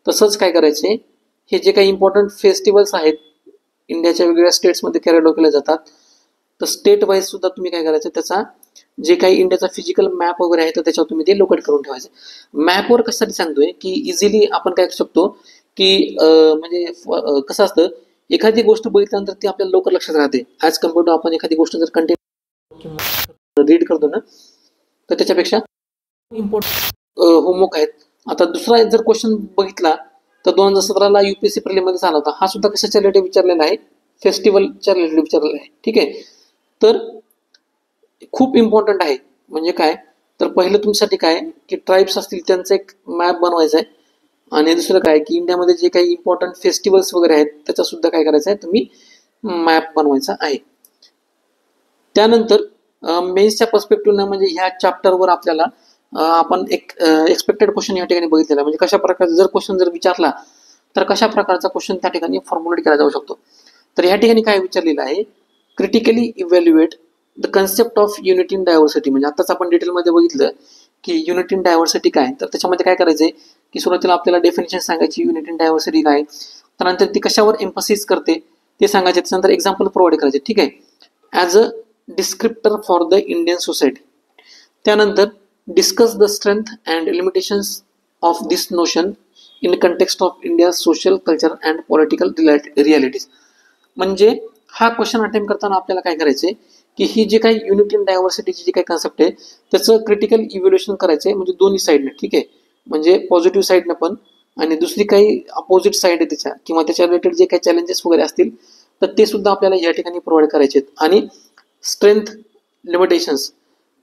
तसंच काय करायचे, हे जे काही इम्पॉर्टंट फेस्टिवल्स आहेत इंडियाच्या वेगवेगळ्या स्टेट्समध्ये कॅरी आउट केले जातात, तर स्टेट वाईज सुद्धा तुम्ही काय करायचं, त्याचा जे काही इंडियाचा फिजिकल मॅप वगैरे आहे तर त्याच्यावर तुम्ही ते लोकेट करून ठेवायचं. मॅपवर कशासाठी सांगतोय की इझिली आपण काय करू शकतो की म्हणजे कसं असतं, एखादी गोष्ट बघितल्यानंतर ती आपल्याला लवकर लक्षात राहते ॲज कम्पेअर टू आपण एखादी गोष्ट जर कंटिन्यू रीड करतो ना, तर त्याच्यापेक्षा इम्पॉर्टंट होमवर्क आहेत. आता दुसरा जर क्वेश्चन बघितला तर 2017ला UPSC प्रिलिममध्ये झाला होता. हा सुद्धा कशाच्या रिलेटेड विचारलेला आहे, फेस्टिवलच्या रिलेटेड विचारलेला आहे. ठीक आहे. तर खूप इम्पॉर्टंट आहे. म्हणजे काय, तर पहिलं तुमच्यासाठी काय की ट्राईब्स असतील त्यांचा एक मॅप बनवायचा आहे, आणि दुसरं काय की इंडियामध्ये जे काही इम्पॉर्टंट फेस्टिवल्स वगैरे आहेत त्याचा सुद्धा काय करायचं आहे, तुम्ही मॅप बनवायचा आहे. त्यानंतर मेन्सच्या पर्स्पेक्टिव्हनं म्हणजे ह्या चॅप्टरवर आपल्याला आपण एक एक्सपेक्टेड क्वेश्चन या ठिकाणी बघितलेला, म्हणजे कशा प्रकारचा जर क्वेश्चन जर विचारला तर कशा प्रकारचा क्वेश्चन त्या ठिकाणी फॉर्म्युलेट केला जाऊ शकतो. तर या ठिकाणी काय विचारलेलं आहे, critically evaluate the concept of unity in diversity. म्हणजे आताच आपण डिटेलमध्ये बघितलं की युनिटी इन डायव्हर्सिटी काय, तर त्याच्यामध्ये काय करायचंय की सुरुवातीला आपल्याला डेफिनेशन सांगायची युनिटी इन डायव्हर्सिटी काय, त्यानंतर ती कशावर एम्फसिस करते ते सांगायचे, त्यानंतर एक्झाम्पल प्रोव्हाइड करायचे. ठीक आहे, as a descriptor for the Indian society. त्यानंतर discuss the strength and limitations of this notion in context of India social culture and political realities. म्हणजे हा क्वेश्चन अटेम्प्ट करताना आपल्याला काय करायचंय की ही जी काही युनिटी इन डायव्हर्सिटीची जी काही कन्सेप्ट आहे त्याचं क्रिटिकल इव्हॅल्युएशन करायचंय, म्हणजे दोन्ही साईडने. ठीक आहे, म्हणजे पॉझिटिव्ह साईडनं पण, आणि दुसरी काही अपोजिट साईड आहे त्याच्या किंवा त्याच्या रिलेटेड जे काही चॅलेंजेस वगैरे असतील तर ते सुद्धा आपल्याला या ठिकाणी प्रोव्हाइड करायचे आहेत. आणि strength, limitations,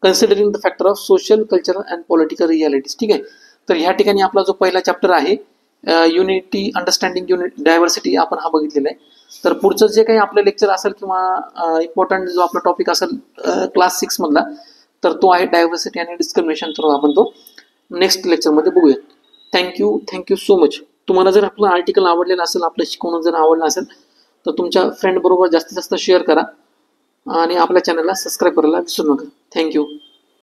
considering the factor of social culture and political realities. ठीक आहे. तर ह्या ठिकाणी आपला जो पहिला चॅप्टर आहे युनिटी अंडरस्टँडिंग डायव्हर्सिटी आपण हा बघितलेला आहे. तर पुढचं जे काही आपलं लेक्चर असेल किंवा इम्पॉर्टंट जो आपला टॉपिक असेल क्लास 6 मधला, तर तो आहे डायव्हर्सिटी आणि डिस्क्रिमिनेशन. तर आपण तो नेक्स्ट लेक्चरमध्ये बघूया. Thank you so much. तुम्हाला जर आपलं आर्टिकल आवडलेलं असेल, आपलं शिकवणं जर आवडलं असेल तर तुमच्या फ्रेंड बरोबर जास्तीत जास्त शेअर करा आणि आपल्या चॅनलला सबस्क्राईब करायला विसरू नका. थँक्यू.